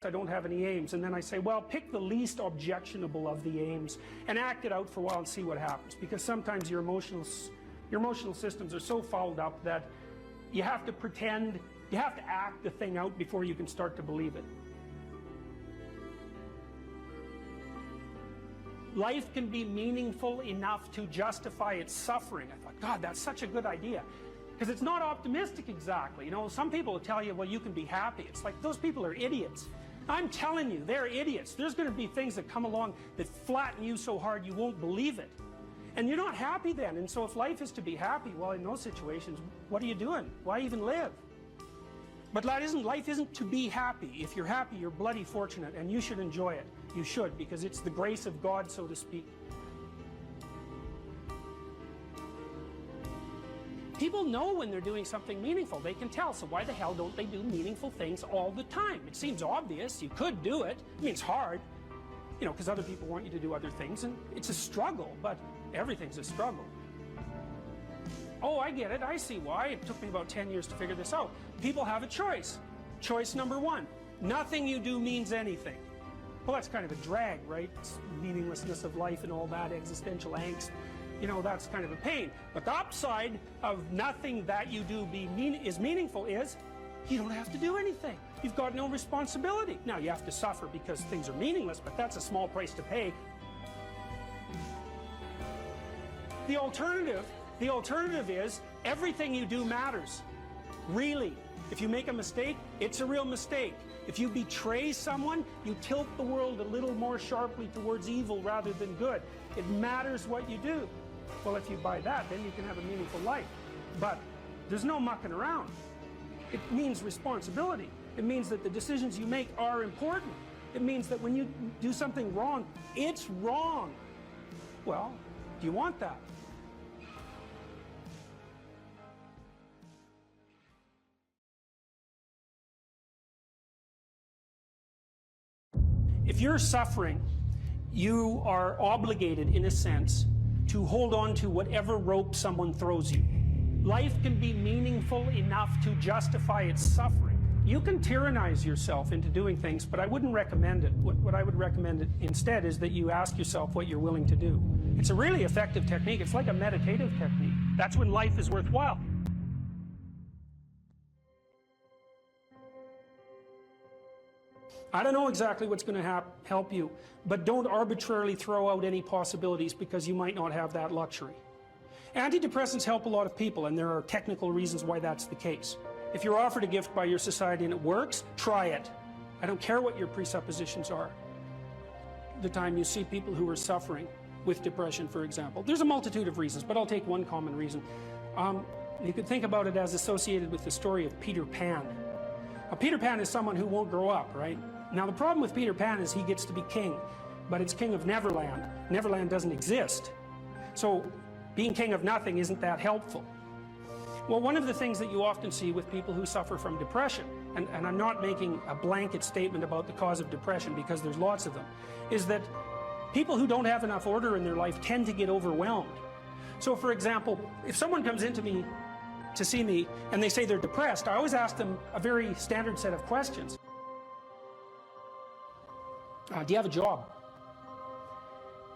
I don't have any aims, and then I say, well, pick the least objectionable of the aims and act it out for a while and see what happens, because sometimes your emotional systems are so fouled up that you have to pretend, you have to act the thing out before you can start to believe it. Life can be meaningful enough to justify its suffering. I thought, God, that's such a good idea. Because it's not optimistic exactly. You know, some people will tell you, well, you can be happy. It's like, those people are idiots. I'm telling you, they're idiots. There's going to be things that come along that flatten you so hard you won't believe it. And you're not happy then. And so if life is to be happy, well, in those situations, what are you doing? Why even live? But life isn't to be happy. If you're happy, you're bloody fortunate, and you should enjoy it. You should, because it's the grace of God, so to speak. People know when they're doing something meaningful. They can tell. So why the hell don't they do meaningful things all the time? It seems obvious. You could do it. I mean, it's hard, you know, because other people want you to do other things, and it's a struggle, but everything's a struggle. Oh, I get it. I see why. It took me about 10 years to figure this out. People have a choice. Choice number one. Nothing you do means anything. Well, that's kind of a drag, right? It's meaninglessness of life and all that, existential angst. You know, that's kind of a pain. But the upside of nothing that you do is meaningful is you don't have to do anything. You've got no responsibility. Now, you have to suffer because things are meaningless, but that's a small price to pay. The alternative is everything you do matters. Really. If you make a mistake, it's a real mistake. If you betray someone, you tilt the world a little more sharply towards evil rather than good. It matters what you do. Well, if you buy that, then you can have a meaningful life. But there's no mucking around. It means responsibility. It means that the decisions you make are important. It means that when you do something wrong, it's wrong. Well, do you want that? If you're suffering, you are obligated, in a sense, to hold on to whatever rope someone throws you. Life can be meaningful enough to justify its suffering. You can tyrannize yourself into doing things, but I wouldn't recommend it. What I would recommend instead is that you ask yourself what you're willing to do. It's a really effective technique. It's like a meditative technique. That's when life is worthwhile. I don't know exactly what's going to help you, but don't arbitrarily throw out any possibilities because you might not have that luxury. Antidepressants help a lot of people, and there are technical reasons why that's the case. If you're offered a gift by your society and it works, try it. I don't care what your presuppositions are. The time you see people who are suffering with depression, for example, there's a multitude of reasons, but I'll take one common reason. You could think about it as associated with the story of Peter Pan. Now, Peter Pan is someone who won't grow up, right? Now, the problem with Peter Pan is he gets to be king, but it's king of Neverland. Neverland doesn't exist. So being king of nothing isn't that helpful. Well, one of the things that you often see with people who suffer from depression, and I'm not making a blanket statement about the cause of depression because there's lots of them, is that people who don't have enough order in their life tend to get overwhelmed. So, for example, if someone comes into me to see me and they say they're depressed, I always ask them a very standard set of questions. Do you have a job?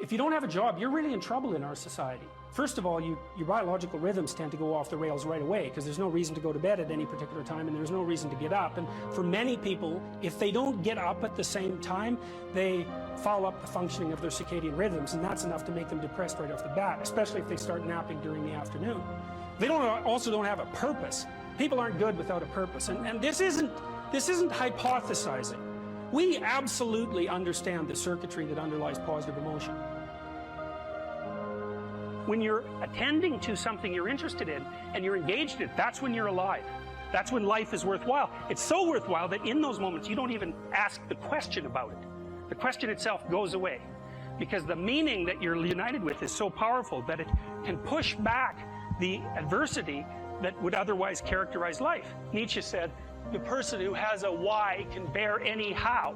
If you don't have a job, you're really in trouble in our society. First of all, your biological rhythms tend to go off the rails right away because there's no reason to go to bed at any particular time and there's no reason to get up. And for many people, if they don't get up at the same time, they foul up the functioning of their circadian rhythms, and that's enough to make them depressed right off the bat, especially if they start napping during the afternoon. They also don't have a purpose. People aren't good without a purpose, and this isn't hypothesizing. We absolutely understand the circuitry that underlies positive emotion. When you're attending to something you're interested in and you're engaged in it, that's when you're alive. That's when life is worthwhile. It's so worthwhile that in those moments you don't even ask the question about it. The question itself goes away because the meaning that you're united with is so powerful that it can push back the adversity that would otherwise characterize life. Nietzsche said, the person who has a why can bear any how.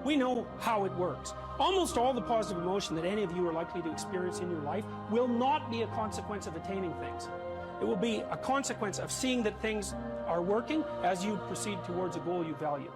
We know how it works. Almost all the positive emotion that any of you are likely to experience in your life will not be a consequence of attaining things. It will be a consequence of seeing that things are working as you proceed towards a goal you value.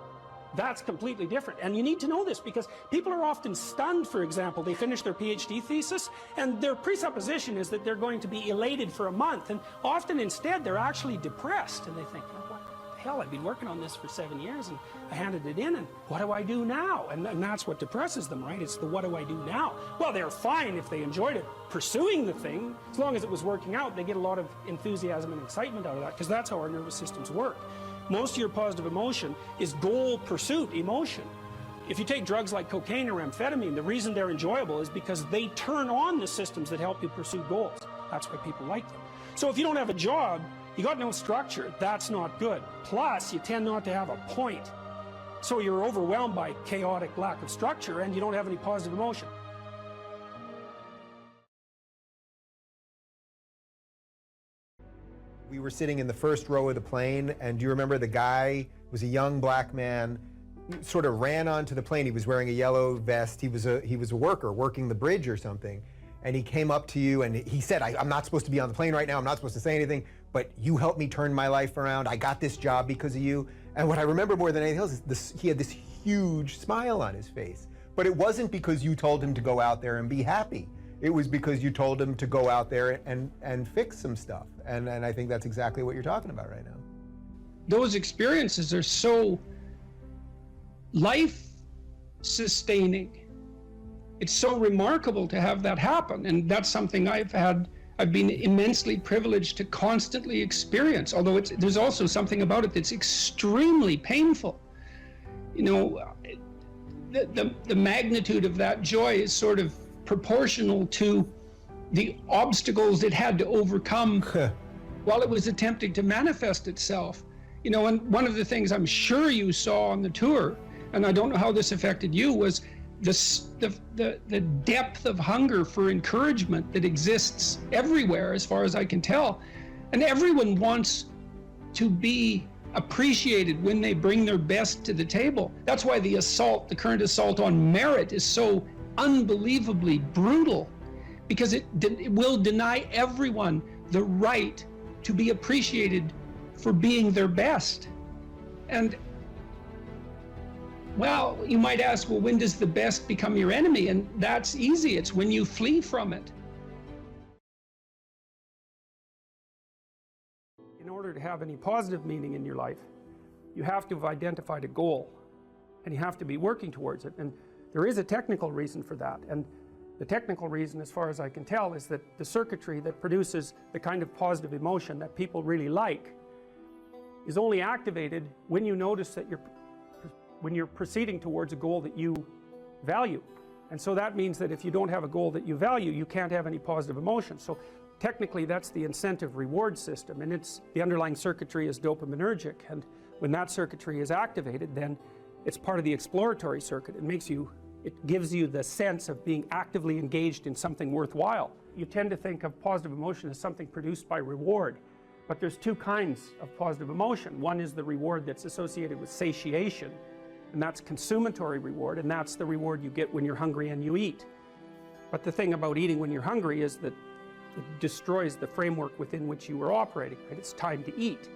That's completely different. And you need to know this because people are often stunned, for example, they finish their PhD thesis and their presupposition is that they're going to be elated for a month, and often instead they're actually depressed and they think, oh, what the hell, I've been working on this for 7 years and I handed it in, and what do I do now? And that's what depresses them, right? It's the what do I do now? Well, they're fine if they enjoyed it, pursuing the thing, as long as it was working out. They get a lot of enthusiasm and excitement out of that because that's how our nervous systems work. Most of your positive emotion is goal pursuit emotion. If you take drugs like cocaine or amphetamine, the reason they're enjoyable is because they turn on the systems that help you pursue goals. That's why people like them. So if you don't have a job, you got no structure, that's not good. Plus, you tend not to have a point. So you're overwhelmed by chaotic lack of structure and you don't have any positive emotion. We were sitting in the first row of the plane, and do you remember the guy was a young black man, sort of ran onto the plane. He was wearing a yellow vest. He was a worker working the bridge or something, and he came up to you and he said, I'm not supposed to be on the plane right now. I'm not supposed to say anything, but you helped me turn my life around. I got this job because of you. And what I remember more than anything else is he had this huge smile on his face. But it wasn't because you told him to go out there and be happy. It was because you told him to go out there and fix some stuff. And I think that's exactly what you're talking about right now. Those experiences are so life-sustaining. It's so remarkable to have that happen. And that's something I've been immensely privileged to constantly experience, although there's also something about it that's extremely painful. You know, the magnitude of that joy is sort of proportional to the obstacles it had to overcome while it was attempting to manifest itself. You know, and one of the things I'm sure you saw on the tour, and I don't know how this affected you, was the depth of hunger for encouragement that exists everywhere, as far as I can tell. And everyone wants to be appreciated when they bring their best to the table. That's why the current assault on merit is so unbelievably brutal, because it will deny everyone the right to be appreciated for being their best. And well, you might ask, well, when does the best become your enemy? And that's easy. It's when you flee from it. In order to have any positive meaning in your life, you have to have identified a goal, and you have to be working towards it. And there is a technical reason for that. And the technical reason, as far as I can tell, is that the circuitry that produces the kind of positive emotion that people really like is only activated when you notice that when you're proceeding towards a goal that you value. And so that means that if you don't have a goal that you value, you can't have any positive emotion. So technically that's the incentive reward system, and the underlying circuitry is dopaminergic, and when that circuitry is activated, then it's part of the exploratory circuit. It gives you the sense of being actively engaged in something worthwhile. You tend to think of positive emotion as something produced by reward, but there's two kinds of positive emotion. One is the reward that's associated with satiation, and that's consummatory reward, and that's the reward you get when you're hungry and you eat. But the thing about eating when you're hungry is that it destroys the framework within which you were operating, right? It's time to eat.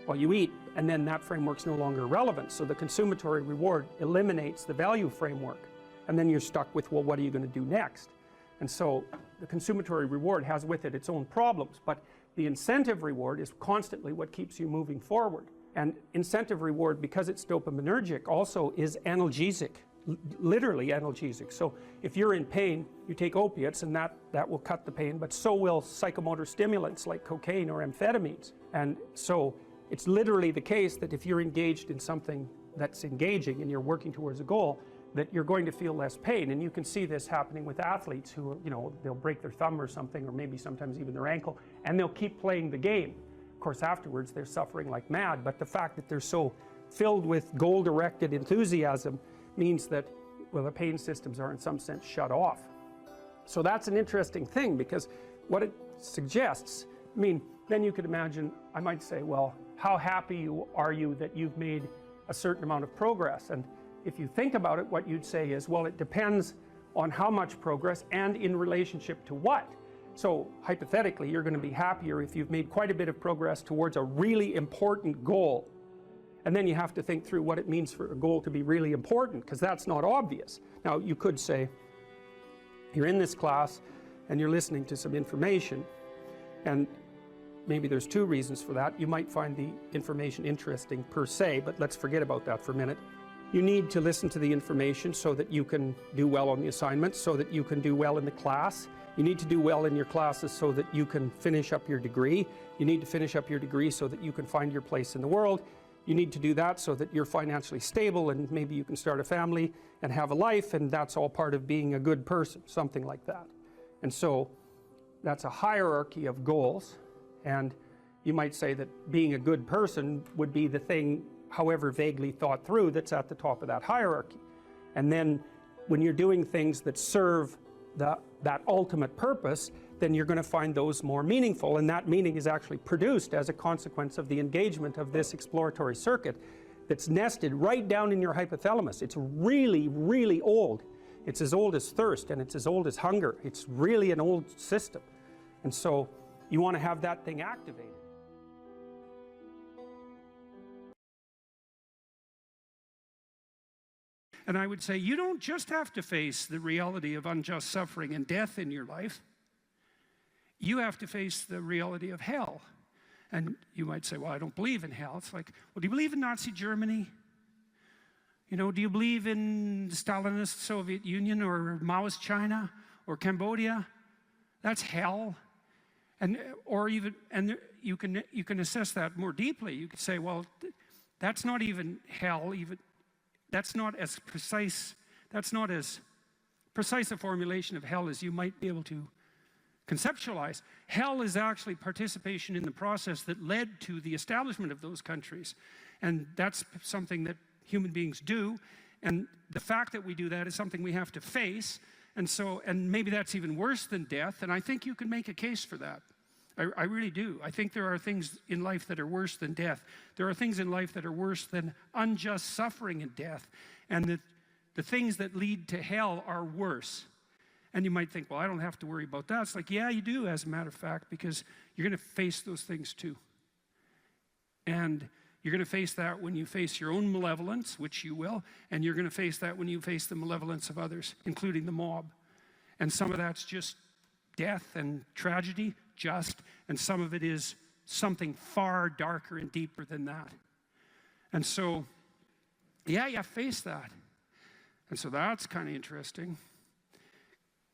Well, you eat, and then that framework's no longer relevant, so the consummatory reward eliminates the value framework, and then you're stuck with, well, what are you going to do next? And so the consummatory reward has with it its own problems, but the incentive reward is constantly what keeps you moving forward. And incentive reward, because it's dopaminergic, also is analgesic, literally analgesic. So if you're in pain, you take opiates, and that will cut the pain, but so will psychomotor stimulants like cocaine or amphetamines. And so it's literally the case that if you're engaged in something that's engaging and you're working towards a goal, that you're going to feel less pain. And you can see this happening with athletes who, you know, they'll break their thumb or something, or maybe sometimes even their ankle, and they'll keep playing the game. Of course, afterwards they're suffering like mad, but the fact that they're so filled with goal-directed enthusiasm means that, well, the pain systems are in some sense shut off. So that's an interesting thing, because what it suggests, I mean, then you could imagine, I might say, well, how happy are you that you've made a certain amount of progress? And if you think about it, what you'd say is, well, it depends on how much progress and in relationship to what. So hypothetically, you're going to be happier if you've made quite a bit of progress towards a really important goal. And then you have to think through what it means for a goal to be really important, because that's not obvious. Now, you could say, you're in this class and you're listening to some information, and maybe there's two reasons for that. You might find the information interesting per se, but let's forget about that for a minute. You need to listen to the information so that you can do well on the assignments, so that you can do well in the class. You need to do well in your classes so that you can finish up your degree. You need to finish up your degree so that you can find your place in the world. You need to do that so that you're financially stable and maybe you can start a family and have a life, and that's all part of being a good person, something like that. And so that's a hierarchy of goals, and you might say that being a good person would be the thing, however vaguely thought through, that's at the top of that hierarchy. And then when you're doing things that serve that ultimate purpose, then you're going to find those more meaningful, and that meaning is actually produced as a consequence of the engagement of this exploratory circuit that's nested right down in your hypothalamus. It's really, really old. It's as old as thirst, and it's as old as hunger. It's really an old system. And so you want to have that thing activated. And I would say you don't just have to face the reality of unjust suffering and death in your life. You have to face the reality of hell. And you might say, well, I don't believe in hell. It's like, well, do you believe in Nazi Germany? You know, do you believe in the Stalinist Soviet Union or Maoist China or Cambodia? That's hell. And you can assess that more deeply. You could say, well, that's not even hell. That's not as precise a formulation of hell as you might be able to conceptualize. Hell is actually participation in the process that led to the establishment of those countries. And that's something that human beings do. And the fact that we do that is something we have to face. And maybe that's even worse than death. And I think you can make a case for that. I really do. I think there are things in life that are worse than death. There are things in life that are worse than unjust suffering and death. And the things that lead to hell are worse. And you might think, well, I don't have to worry about that. It's like, yeah, you do, as a matter of fact, because you're going to face those things too. And you're going to face that when you face your own malevolence, which you will, and you're going to face that when you face the malevolence of others, including the mob. And some of that's just death and tragedy, and some of it is something far darker and deeper than that. And so, yeah, you face that. And so that's kind of interesting.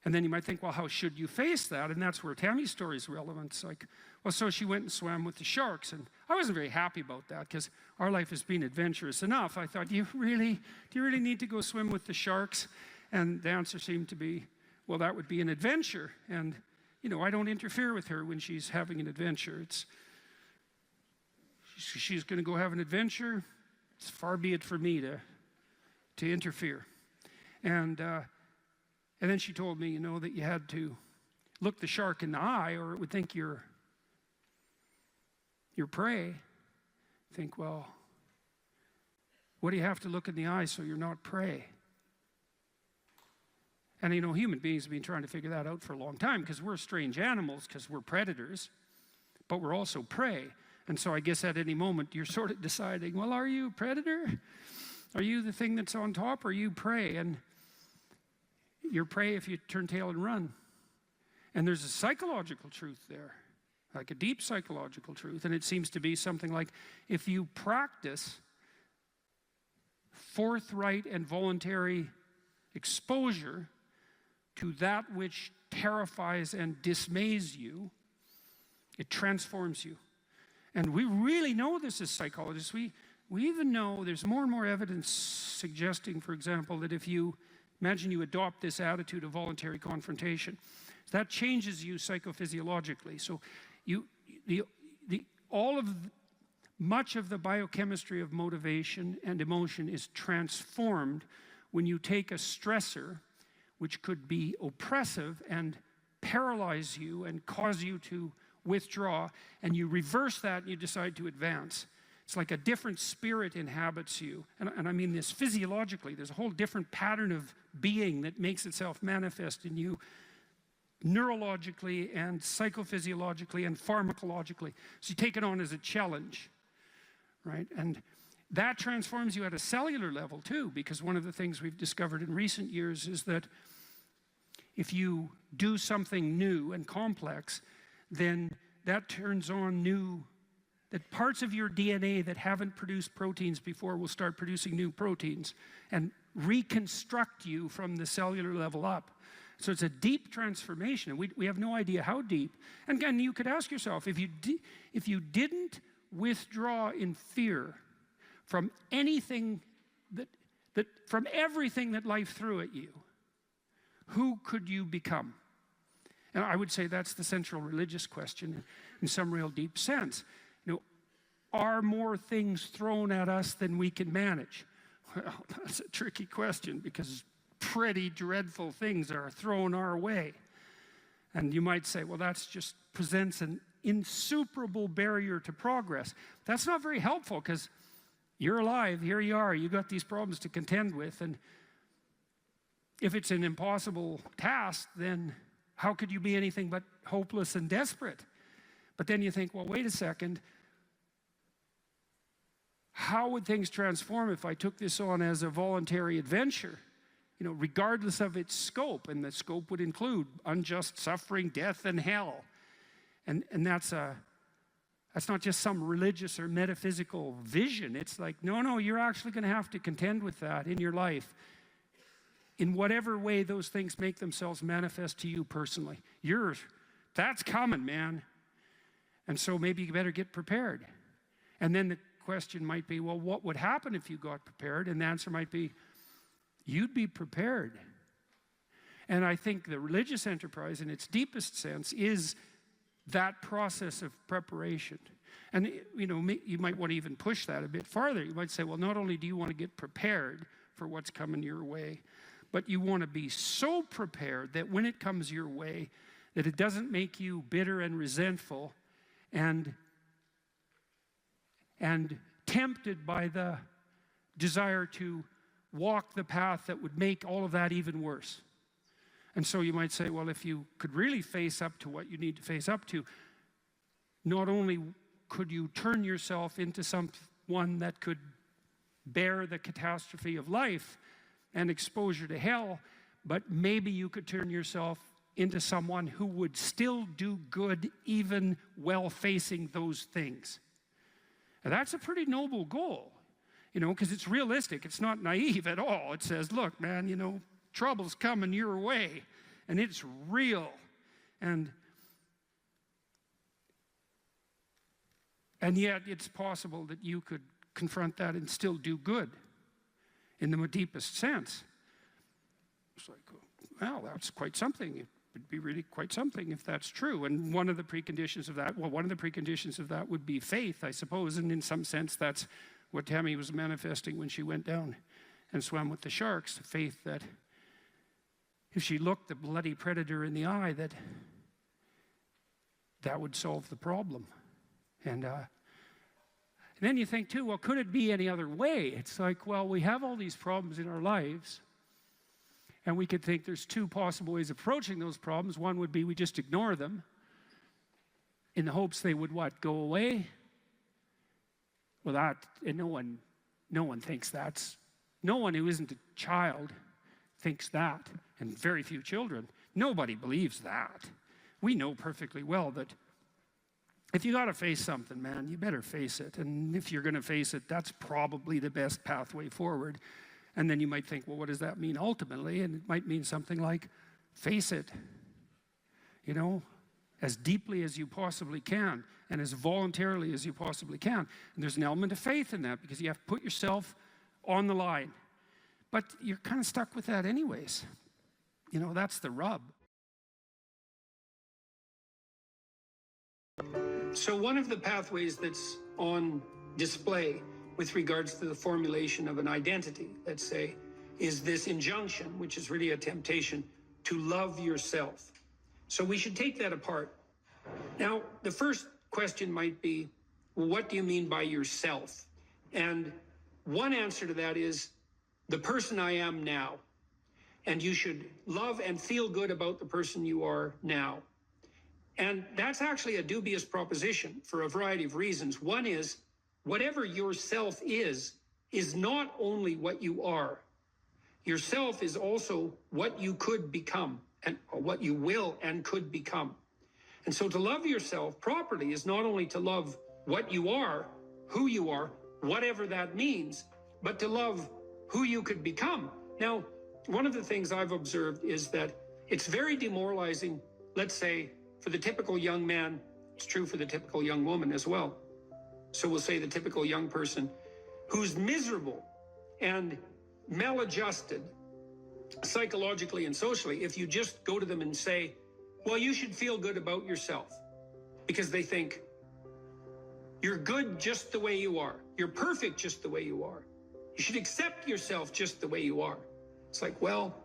And then you might think, well, how should you face that? And that's where Tammy's story is relevant. It's like, well, so she went and swam with the sharks. And I wasn't very happy about that because our life has been adventurous enough. I thought, do you really need to go swim with the sharks? And the answer seemed to be, well, that would be an adventure. And, you know, I don't interfere with her when she's having an adventure. She's going to go have an adventure. It's far be it for me to interfere. And then she told me, you know, that you had to look the shark in the eye or it would think you're prey. Think, well, what do you have to look in the eye so you're not prey? And, you know, human beings have been trying to figure that out for a long time because we're strange animals, because we're predators, but we're also prey. And so I guess at any moment you're sort of deciding, well, are you a predator? Are you the thing that's on top, or are you prey? And you're prey if you turn tail and run. And there's a psychological truth there, like a deep psychological truth. And it seems to be something like, if you practice forthright and voluntary exposure to that which terrifies and dismays you, it transforms you. And we really know this as psychologists. We even know there's more and more evidence suggesting, for example, that if you imagine you adopt this attitude of voluntary confrontation, that changes you psychophysiologically. So much of the biochemistry of motivation and emotion is transformed when you take a stressor which could be oppressive and paralyze you and cause you to withdraw, and you reverse that and you decide to advance. It's like a different spirit inhabits you. And I mean this physiologically. There's a whole different pattern of being that makes itself manifest in you neurologically and psychophysiologically and pharmacologically. So you take it on as a challenge, right? And that transforms you at a cellular level too, because one of the things we've discovered in recent years is that if you do something new and complex, then that turns on that parts of your DNA that haven't produced proteins before will start producing new proteins and reconstruct you from the cellular level up. So it's a deep transformation, and we have no idea how deep. And again, you could ask yourself, if you didn't withdraw in fear from anything from everything that life threw at you, who could you become? And I would say that's the central religious question in some real deep sense. You know, are more things thrown at us than we can manage? Well, that's a tricky question, because pretty dreadful things are thrown our way. And you might say, well, that just presents an insuperable barrier to progress. That's not very helpful, because you're alive, here you are, you got these problems to contend with, and if it's an impossible task, then how could you be anything but hopeless and desperate? But then you think, well, wait a second, how would things transform if I took this on as a voluntary adventure? You know, regardless of its scope, and the scope would include unjust suffering, death, and hell. And that's not just some religious or metaphysical vision. It's like, no, you're actually going to have to contend with that in your life, in whatever way those things make themselves manifest to you personally. That's coming, man. And so maybe you better get prepared. And then the question might be, well, what would happen if you got prepared? And the answer might be, you'd be prepared. And I think the religious enterprise in its deepest sense is that process of preparation. And you know, you might want to even push that a bit farther. You might say, well, not only do you want to get prepared for what's coming your way, but you want to be so prepared that when it comes your way, that it doesn't make you bitter and resentful and tempted by the desire to walk the path that would make all of that even worse. And so you might say, well, if you could really face up to what you need to face up to, not only could you turn yourself into someone that could bear the catastrophe of life and exposure to hell, but maybe you could turn yourself into someone who would still do good even while facing those things. And that's a pretty noble goal, you know, because it's realistic. It's not naive at all. It says, look, man, you know, trouble's coming your way, and it's real. And yet it's possible that you could confront that and still do good in the deepest sense. It's like, well, that's quite something. It would be really quite something if that's true. And one of the preconditions of that would be faith, I suppose. And in some sense, that's what Tammy was manifesting when she went down and swam with the sharks. Faith that if she looked the bloody predator in the eye, that would solve the problem. And then you think too, well, could it be any other way? It's like, well, we have all these problems in our lives, and we could think there's two possible ways of approaching those problems. One would be we just ignore them in the hopes they would what? Go away? Well, and no one thinks that's, no one who isn't a child thinks that, and very few children. Nobody believes that. We know perfectly well that if you got to face something, man, you better face it. And if you're going to face it, that's probably the best pathway forward. And then you might think, well, what does that mean ultimately? And it might mean something like, face it, you know, as deeply as you possibly can and as voluntarily as you possibly can. And there's an element of faith in that, because you have to put yourself on the line. But you're kind of stuck with that anyways. You know, that's the rub. So one of the pathways that's on display with regards to the formulation of an identity, let's say, is this injunction, which is really a temptation to love yourself. So we should take that apart. Now, the first question might be, well, what do you mean by yourself? And one answer to that is the person I am now. and you should love and feel good about the person you are now. And that's actually a dubious proposition for a variety of reasons. One is, whatever yourself is not only what you are. Yourself is also what you could become, and what you will and could become. And so to love yourself properly is not only to love what you are, who you are, whatever that means, but to love who you could become. Now, one of the things I've observed is that it's very demoralizing, let's say, for the typical young man. It's true for the typical young woman as well. So we'll say the typical young person who's miserable and maladjusted psychologically and socially, if you just go to them and say, well, you should feel good about yourself, because they think you're good just the way you are. You're perfect just the way you are. You should accept yourself just the way you are. It's like, well,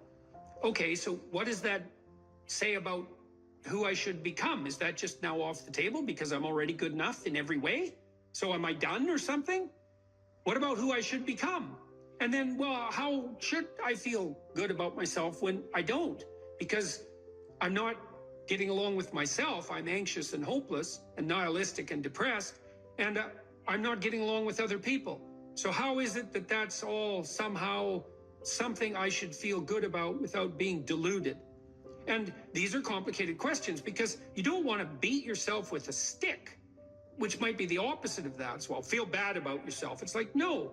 okay, so what does that say about who I should become? Is that just now off the table because I'm already good enough in every way? So am I done or something? What about who I should become? And then, well, how should I feel good about myself when I don't? Because I'm not getting along with myself. I'm anxious and hopeless and nihilistic and depressed, and I'm not getting along with other people. So how is it that that's all somehow something I should feel good about without being deluded? And these are complicated questions, because you don't want to beat yourself with a stick, which might be the opposite of that as well. Feel bad about yourself. It's like, no,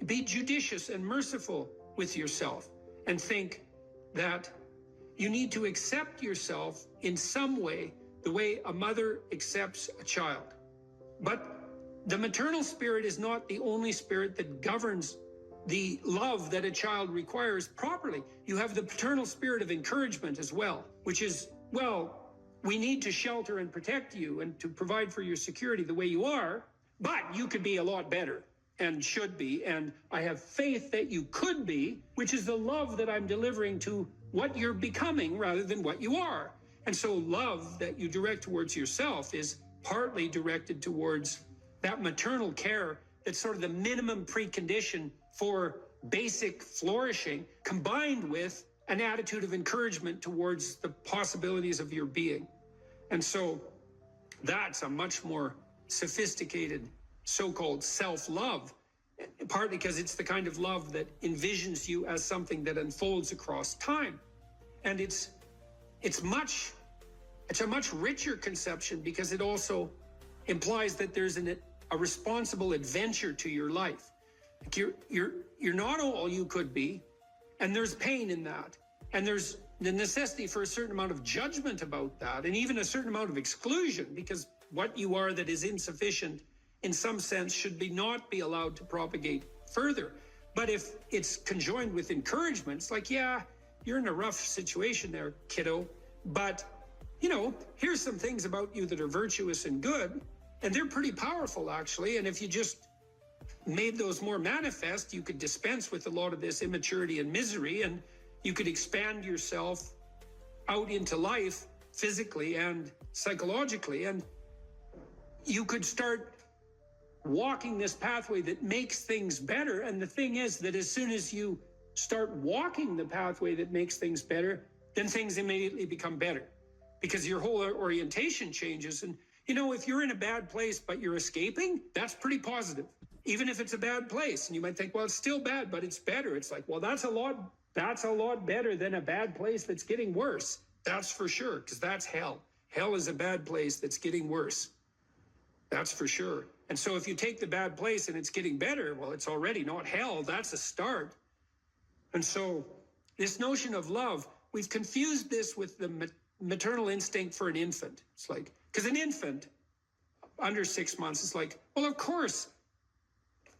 be judicious and merciful with yourself, and think that you need to accept yourself in some way, the way a mother accepts a child. But the maternal spirit is not the only spirit that governs the love that a child requires properly. You have the paternal spirit of encouragement as well, which is, well, we need to shelter and protect you and to provide for your security the way you are, but you could be a lot better and should be, and I have faith that you could be, which is the love that I'm delivering to what you're becoming rather than what you are. And so love that you direct towards yourself is partly directed towards that maternal care that's sort of the minimum precondition for basic flourishing, combined with an attitude of encouragement towards the possibilities of your being. And so that's a much more sophisticated so-called self-love, partly because it's the kind of love that envisions you as something that unfolds across time. And it's a much richer conception, because it also implies that there's a responsible adventure to your life. Like you're not all you could be, and there's pain in that, and there's the necessity for a certain amount of judgment about that, and even a certain amount of exclusion, because what you are that is insufficient in some sense should not be allowed to propagate further. But if it's conjoined with encouragement, it's like, yeah, you're in a rough situation there, kiddo, but here's some things about you that are virtuous and good, and they're pretty powerful, actually. And if you just made those more manifest, you could dispense with a lot of this immaturity and misery, and you could expand yourself out into life physically and psychologically, and you could start walking this pathway that makes things better. And the thing is that as soon as you start walking the pathway that makes things better, then things immediately become better, because your whole orientation changes. And if you're in a bad place but you're escaping, that's pretty positive, even if it's a bad place. And you might think, well, it's still bad, but it's better. It's like, well, that's a lot better than a bad place that's getting worse. That's for sure, because that's hell. Hell is a bad place that's getting worse. That's for sure. And so if you take the bad place and it's getting better, well, it's already not hell. That's a start. And so this notion of love, we've confused this with the maternal instinct for an infant. It's like, because an infant under 6 months is like, well, of course,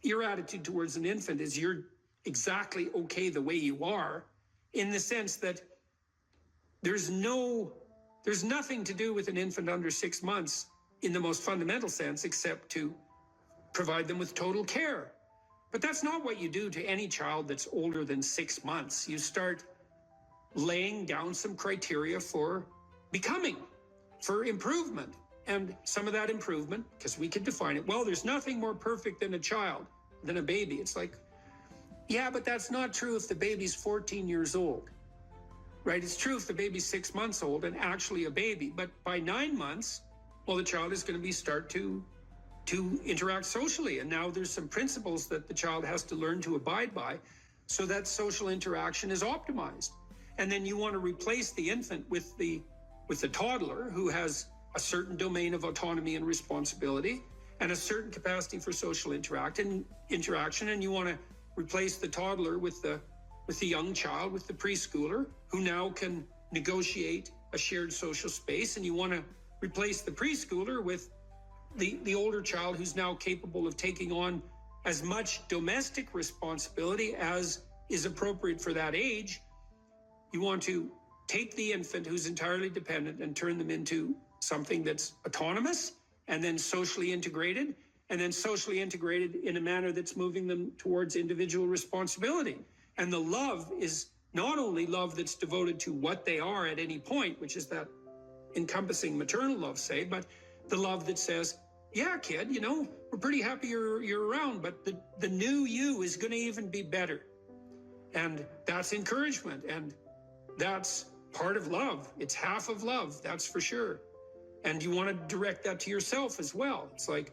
your attitude towards an infant is you're exactly okay the way you are, in the sense that there's nothing to do with an infant under 6 months in the most fundamental sense, except to provide them with total care. But that's not what you do to any child that's older than 6 months. You start laying down some criteria for becoming, for improvement. And some of that improvement, because we could define it, well, there's nothing more perfect than a child, than a baby. It's like, yeah, but that's not true if the baby's 14 years old. right? It's true if the baby's 6 months old and actually a baby, but by 9 months, well, the child is going to start to interact socially. And now there's some principles that the child has to learn to abide by so that social interaction is optimized. And then you want to replace the infant with the toddler who has a certain domain of autonomy and responsibility and a certain capacity for social interaction, and you want to replace the toddler with the young child, with the preschooler, who now can negotiate a shared social space, and you want to replace the preschooler with the older child who's now capable of taking on as much domestic responsibility as is appropriate for that age. You want to take the infant who's entirely dependent and turn them into something that's autonomous and then socially integrated in a manner that's moving them towards individual responsibility. And the love is not only love that's devoted to what they are at any point, which is that encompassing maternal love, say, but the love that says, yeah, kid, you know, we're pretty happy you're around, but the new you is going to even be better. And that's encouragement, and that's part of love. It's half of love, that's for sure. And you want to direct that to yourself as well. It's like,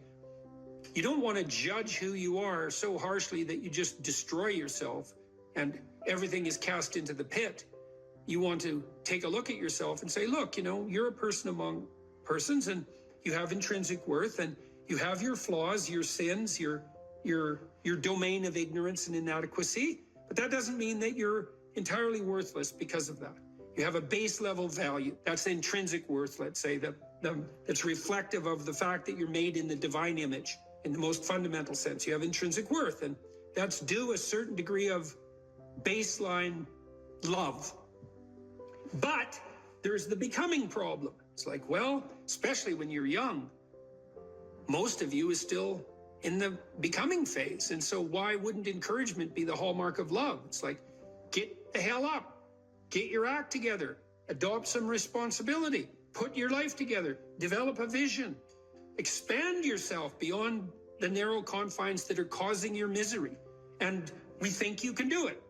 you don't want to judge who you are so harshly that you just destroy yourself and everything is cast into the pit. You want to take a look at yourself and say, look, you know, you're a person among persons, and you have intrinsic worth, and you have your flaws, your sins, your domain of ignorance and inadequacy, but that doesn't mean that you're entirely worthless because of that. You have a base level value. That's intrinsic worth, let's say, that's reflective of the fact that you're made in the divine image in the most fundamental sense. You have intrinsic worth, and that's due a certain degree of baseline love. But there's the becoming problem. It's like, well, especially when you're young, most of you is still in the becoming phase. And so why wouldn't encouragement be the hallmark of love? It's like, get the hell up, get your act together, adopt some responsibility, put your life together, develop a vision, expand yourself beyond the narrow confines that are causing your misery. And we think you can do it.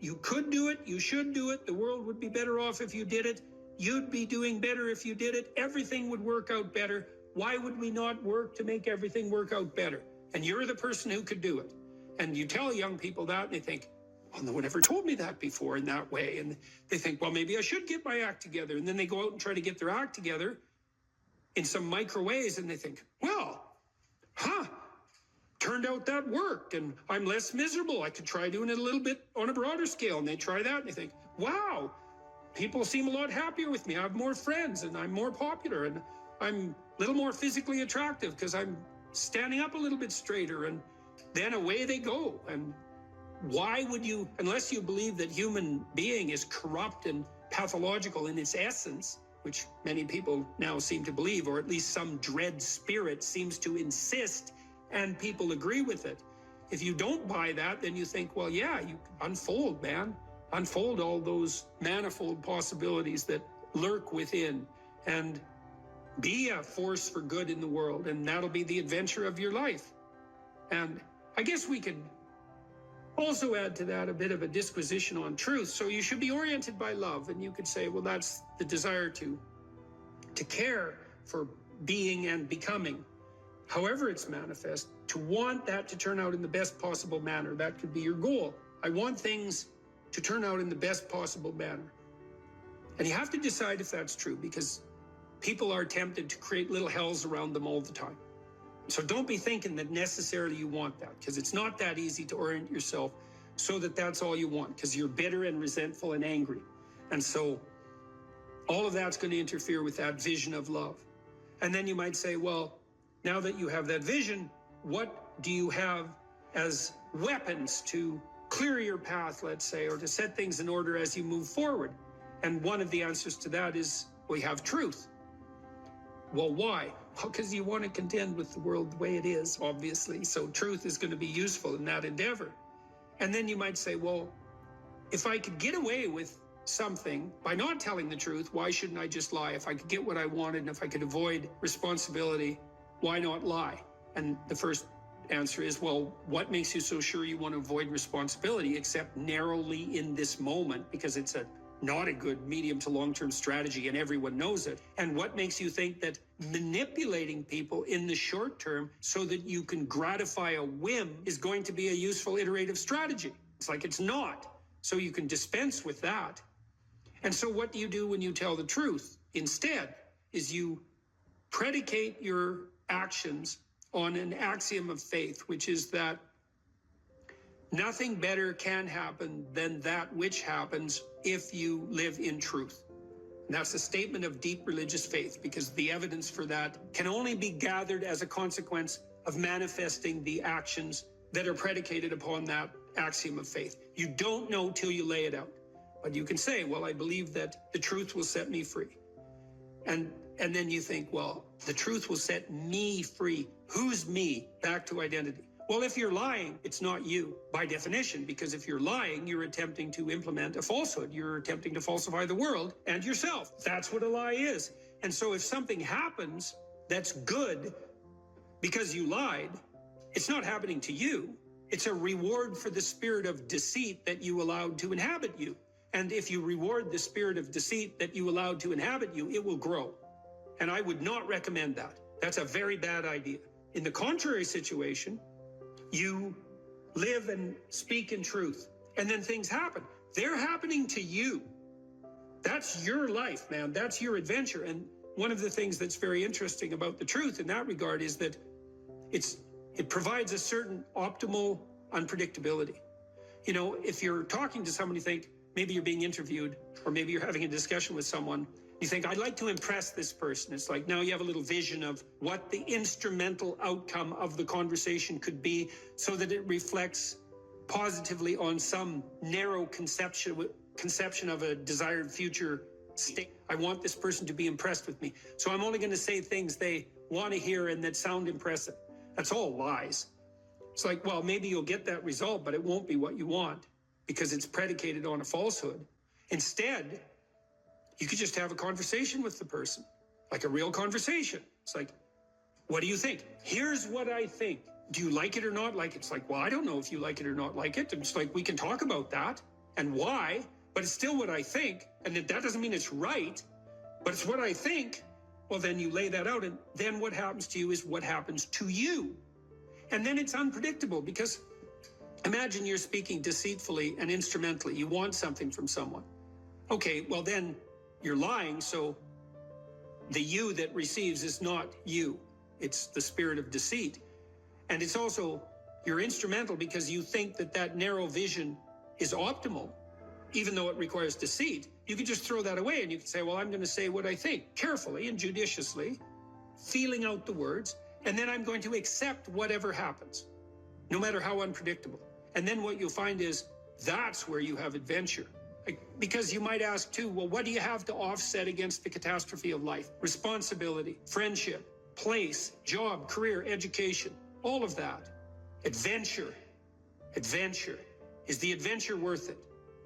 You could do it, you should do it, the world would be better off if you did it, you'd be doing better if you did it, everything would work out better. Why would we not work to make everything work out better? And you're the person who could do it. And you tell young people that, and they think, well, no one ever told me that before in that way. And they think, well, maybe I should get my act together. And then they go out and try to get their act together in some micro ways, and they think, well, turned out that worked, and I'm less miserable. I could try doing it a little bit on a broader scale. And they try that, and they think, wow, people seem a lot happier with me. I have more friends, and I'm more popular, and I'm a little more physically attractive because I'm standing up a little bit straighter. And then away they go. And why would you, unless you believe that human being is corrupt and pathological in its essence, which many people now seem to believe, or at least some dread spirit seems to insist, and people agree with it. If you don't buy that, then you think, well, yeah, you unfold, man. Unfold all those manifold possibilities that lurk within and be a force for good in the world, and that'll be the adventure of your life. And I guess we could also add to that a bit of a disquisition on truth. So you should be oriented by love, and you could say, well, that's the desire to care for being and becoming, however it's manifest, to want that to turn out in the best possible manner. That could be your goal. I want things to turn out in the best possible manner. And you have to decide if that's true, because people are tempted to create little hells around them all the time. So don't be thinking that necessarily you want that, because it's not that easy to orient yourself so that that's all you want, because you're bitter and resentful and angry. And so all of that's going to interfere with that vision of love. And then you might say, well, now that you have that vision, what do you have as weapons to clear your path, let's say, or to set things in order as you move forward? And one of the answers to that is, we have truth. Well, why? Well, because you want to contend with the world the way it is, obviously. So truth is going to be useful in that endeavor. And then you might say, well, if I could get away with something by not telling the truth, why shouldn't I just lie? If I could get what I wanted and if I could avoid responsibility, why not lie? And the first answer is, well, what makes you so sure you want to avoid responsibility except narrowly in this moment, because it's a not a good medium to long-term strategy, and everyone knows it. And what makes you think that manipulating people in the short term so that you can gratify a whim is going to be a useful iterative strategy? It's like it's not. So you can dispense with that. And so what do you do when you tell the truth? Instead, is you predicate your actions on an axiom of faith, which is that nothing better can happen than that which happens if you live in truth. And that's a statement of deep religious faith, because the evidence for that can only be gathered as a consequence of manifesting the actions that are predicated upon that axiom of faith. You don't know till you lay it out. But you can say, well, I believe that the truth will set me free. And then you think, well, the truth will set me free. Who's me? Back to identity. Well, if you're lying, it's not you by definition, because if you're lying, you're attempting to implement a falsehood. You're attempting to falsify the world and yourself. That's what a lie is. And so if something happens that's good because you lied, it's not happening to you. It's a reward for the spirit of deceit that you allowed to inhabit you. And if you reward the spirit of deceit that you allowed to inhabit you, it will grow. And I would not recommend that. That's a very bad idea. In the contrary situation, you live and speak in truth, and then things happen. They're happening to you. That's your life, man. That's your adventure. And one of the things that's very interesting about the truth in that regard is that it provides a certain optimal unpredictability. You know, if you're talking to someone, you think maybe you're being interviewed, or maybe you're having a discussion with someone, you think, I'd like to impress this person. It's like now you have a little vision of what the instrumental outcome of the conversation could be, so that it reflects positively on some narrow conception of a desired future state. I want this person to be impressed with me, so I'm only going to say things they want to hear and that sound impressive. That's all lies. It's like, well, maybe you'll get that result, but it won't be what you want, because it's predicated on a falsehood. Instead, you could just have a conversation with the person, like a real conversation. It's like, what do you think? Here's what I think. Do you like it or not like it? It's like, well, I don't know if you like it or not like it. It's like, we can talk about that and why, but it's still what I think. And that doesn't mean it's right, but it's what I think. Well, then you lay that out, and then what happens to you is what happens to you. And then it's unpredictable, because imagine you're speaking deceitfully and instrumentally. You want something from someone. Okay, well then you're lying, so the you that receives is not you. It's the spirit of deceit. And it's also, you're instrumental because you think that that narrow vision is optimal, even though it requires deceit. You can just throw that away, and you can say, well, I'm going to say what I think, carefully and judiciously, feeling out the words, and then I'm going to accept whatever happens, no matter how unpredictable. And then what you'll find is that's where you have adventure. Because you might ask too, well, what do you have to offset against the catastrophe of life? Responsibility, friendship, place, job, career, education, all of that. Adventure. Adventure. Is the adventure worth it?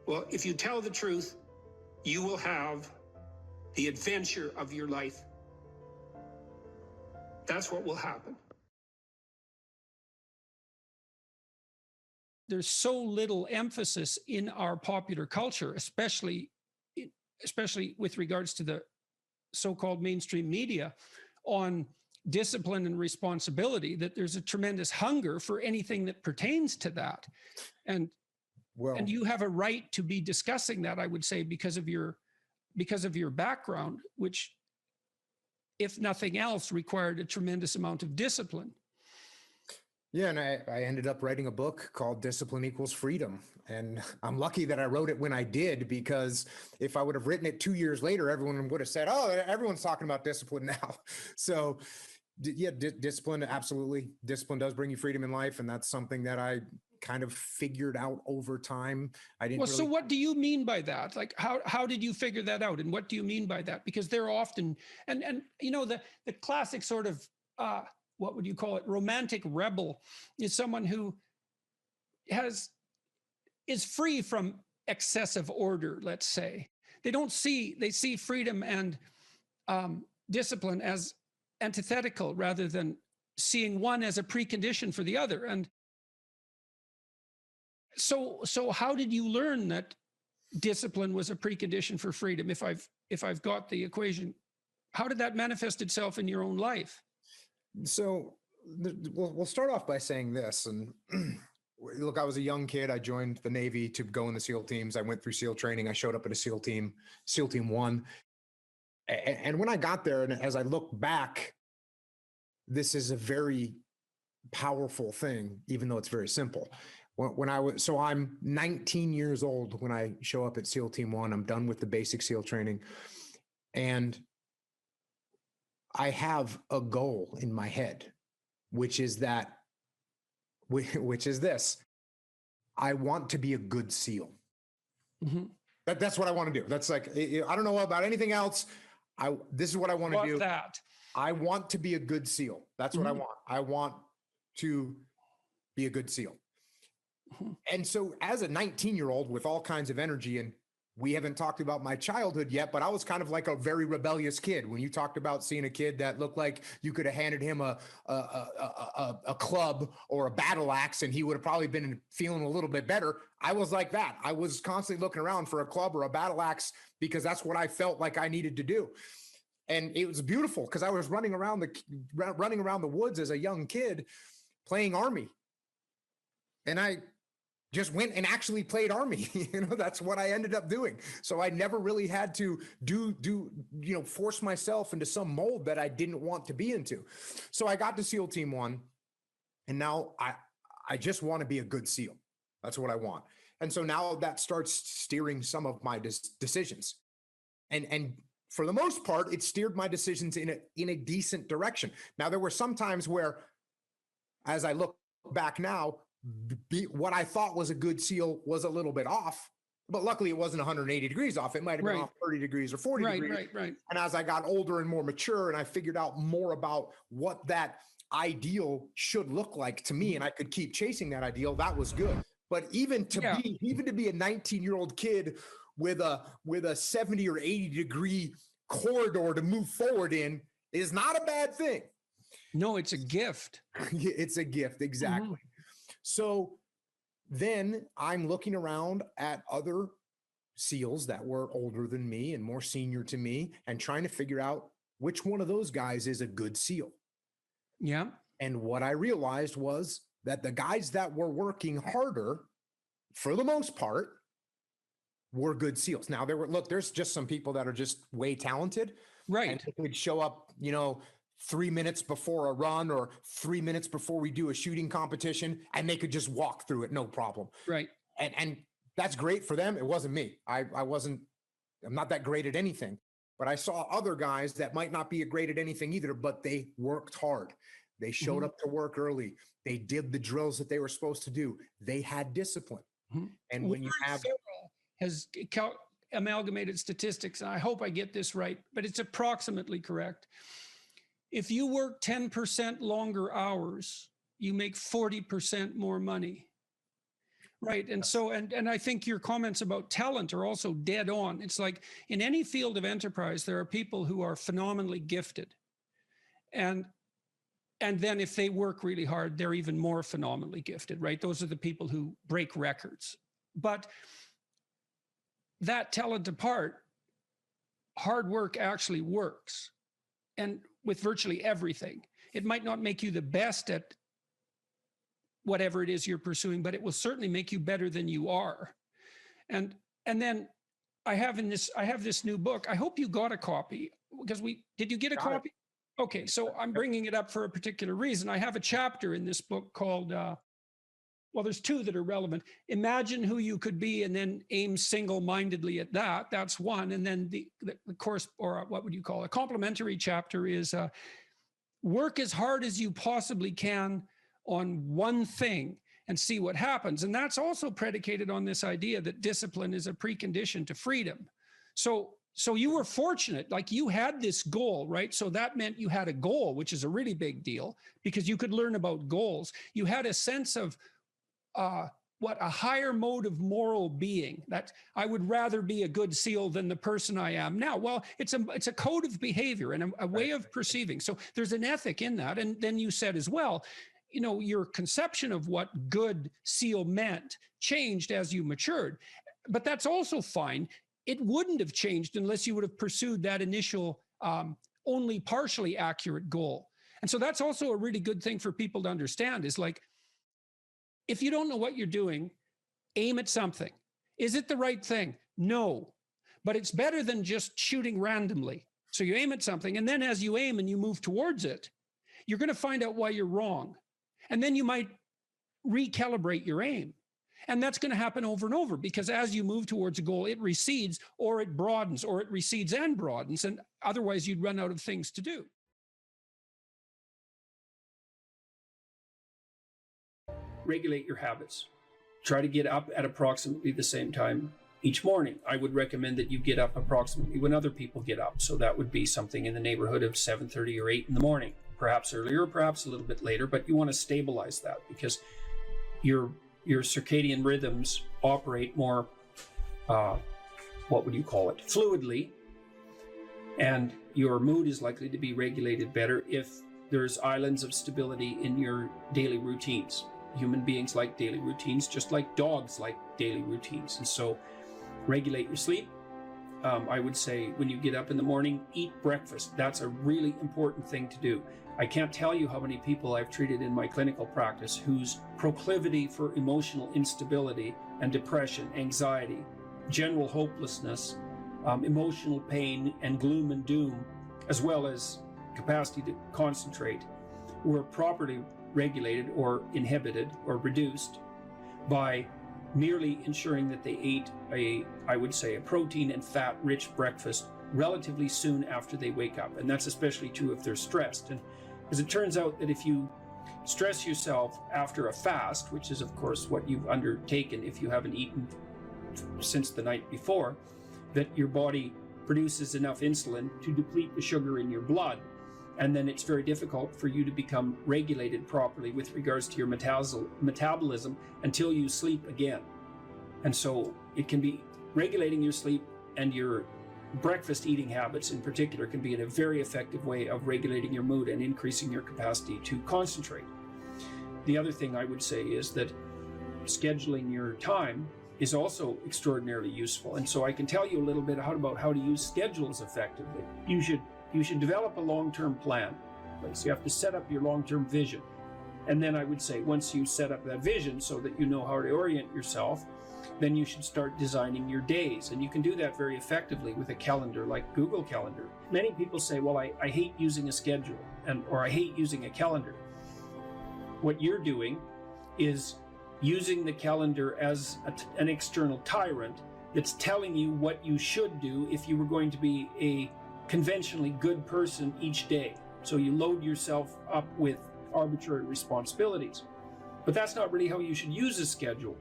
Well, if you tell the truth, you will have the adventure of your life. That's what will happen. There's so little emphasis in our popular culture, especially with regards to the so-called mainstream media, on discipline and responsibility, that there's a tremendous hunger for anything that pertains to that. And you have a right to be discussing that, I would say, because of your background, which, if nothing else, required a tremendous amount of discipline. Yeah, and I ended up writing a book called Discipline Equals Freedom. And I'm lucky that I wrote it when I did, because if I would have written it 2 years later, everyone would have said, oh, everyone's talking about discipline now. So yeah, discipline, absolutely. Discipline does bring you freedom in life. And that's something that I kind of figured out over time. So what do you mean by that? Like, how did you figure that out? And what do you mean by that? Because they're often, and you know, the classic sort of, what would you call it? Romantic rebel is someone who is free from excessive order, let's say. They see freedom and discipline as antithetical, rather than seeing one as a precondition for the other. And so how did you learn that discipline was a precondition for freedom. If I've got the equation, how did that manifest itself in your own life? So we'll start off by saying this. And look, I was a young kid. I joined the Navy to go in the SEAL teams. I went through SEAL training. I showed up at a SEAL team, SEAL Team 1. And when I got there, and as I look back, this is a very powerful thing, even though it's very simple. So I'm 19 years old when I show up at SEAL Team 1. I'm done with the basic SEAL training. And I have a goal in my head, which is this. I want to be a good SEAL. Mm-hmm. That's what I want to do. That's like, I don't know about anything else. This is what I want to do. That. I want to be a good SEAL. That's what I want. I want to be a good SEAL. Mm-hmm. And so as a 19-year-old with all kinds of energy, and we haven't talked about my childhood yet, but I was kind of like a very rebellious kid. When you talked about seeing a kid that looked like you could have handed him a club or a battle axe and he would have probably been feeling a little bit better, I was like that. I was constantly looking around for a club or a battle axe because that's what I felt like I needed to do. And it was beautiful because I was running around the woods as a young kid playing Army. And I just went and actually played Army. That's what I ended up doing. So I never really had to force myself into some mold that I didn't want to be into. So I got to SEAL Team 1, and now I just want to be a good SEAL. That's what I want. And so now that starts steering some of my decisions. And for the most part, it steered my decisions in a decent direction. Now, there were some times where, as I look back now, what I thought was a good SEAL was a little bit off, but luckily it wasn't 180 degrees off. It might've been off 30 degrees or 40 degrees. Right. And as I got older and more mature and I figured out more about what that ideal should look like to me, and I could keep chasing that ideal, that was good. But even to be a 19-year-old kid with a 70 or 80 degree corridor to move forward in is not a bad thing. No, it's a gift. It's a gift. Exactly. Mm-hmm. So then I'm looking around at other SEALs that were older than me and more senior to me and trying to figure out which one of those guys is a good SEAL. Yeah. And what I realized was that the guys that were working harder, for the most part, were good SEALs. Now there's just some people that are just way talented. Right. And they could show up, 3 minutes before a run or 3 minutes before we do a shooting competition, and they could just walk through it. No problem. Right. And that's great for them. It wasn't me. I'm not that great at anything, but I saw other guys that might not be great at anything either, but they worked hard. They showed up to work early. They did the drills that they were supposed to do. They had discipline. Mm-hmm. And when you have has amalgamated statistics, and I hope I get this right, but it's approximately correct. If you work 10% longer hours, you make 40% more money. Right. And so, and I think your comments about talent are also dead on. It's like in any field of enterprise, there are people who are phenomenally gifted. And then if they work really hard, they're even more phenomenally gifted, right? Those are the people who break records. But that talent apart, hard work actually works. And with virtually everything, it might not make you the best at whatever it is you're pursuing, but it will certainly make you better than you are. And then I have this new book. I hope you got a copy, because did you get a copy? Okay, so I'm bringing it up for a particular reason. I have a chapter in this book called, there's two that are relevant. Imagine who you could be and then aim single-mindedly at that. That's one. And then the course, or what would you call it? A complementary chapter is work as hard as you possibly can on one thing and see what happens. And that's also predicated on this idea that discipline is a precondition to freedom. So you were fortunate, like you had this goal, right? So that meant you had a goal, which is a really big deal because you could learn about goals. You had a sense of a higher mode of moral being, that I would rather be a good SEAL than the person I am now. Well, it's a code of behavior and a way of perceiving. So there's an ethic in that. And then you said as well, your conception of what good SEAL meant changed as you matured. But that's also fine. It wouldn't have changed unless you would have pursued that initial only partially accurate goal. And so that's also a really good thing for people to understand is like, if you don't know what you're doing, aim at something. Is it the right thing? No, but it's better than just shooting randomly. So you aim at something, and then as you aim and you move towards it, you're going to find out why you're wrong. And then you might recalibrate your aim. And that's going to happen over and over, because as you move towards a goal, it recedes or it broadens, or it recedes and broadens, and otherwise you'd run out of things to do. Regulate your habits. Try to get up at approximately the same time each morning. I would recommend that you get up approximately when other people get up. So that would be something in the neighborhood of 7:30 or 8 in the morning, perhaps earlier, perhaps a little bit later, but you want to stabilize that because your circadian rhythms operate more, fluidly, and your mood is likely to be regulated better if there's islands of stability in your daily routines. Human beings like daily routines, just like dogs like daily routines. And so regulate your sleep. I would say when you get up in the morning, eat breakfast. That's a really important thing to do. I can't tell you how many people I've treated in my clinical practice whose proclivity for emotional instability and depression, anxiety, general hopelessness, emotional pain and gloom and doom, as well as capacity to concentrate, were properly regulated or inhibited or reduced by merely ensuring that they ate a protein and fat rich breakfast relatively soon after they wake up. And that's especially true if they're stressed. And as it turns out that if you stress yourself after a fast, which is of course what you've undertaken if you haven't eaten since the night before, that your body produces enough insulin to deplete the sugar in your blood. And then it's very difficult for you to become regulated properly with regards to your metabolism until you sleep again. And so it can be regulating your sleep, and your breakfast eating habits in particular can be a very effective way of regulating your mood and increasing your capacity to concentrate. The other thing I would say is that scheduling your time is also extraordinarily useful. And so I can tell you a little bit about how to use schedules effectively. You should develop a long-term plan. So you have to set up your long-term vision. And then I would say once you set up that vision so that you know how to orient yourself, then you should start designing your days. And you can do that very effectively with a calendar like Google Calendar. Many people say, well, I hate using a schedule or I hate using a calendar. What you're doing is using the calendar as an external tyrant that's telling you what you should do if you were going to be a conventionally good person each day. So you load yourself up with arbitrary responsibilities. But that's not really how you should use a schedule.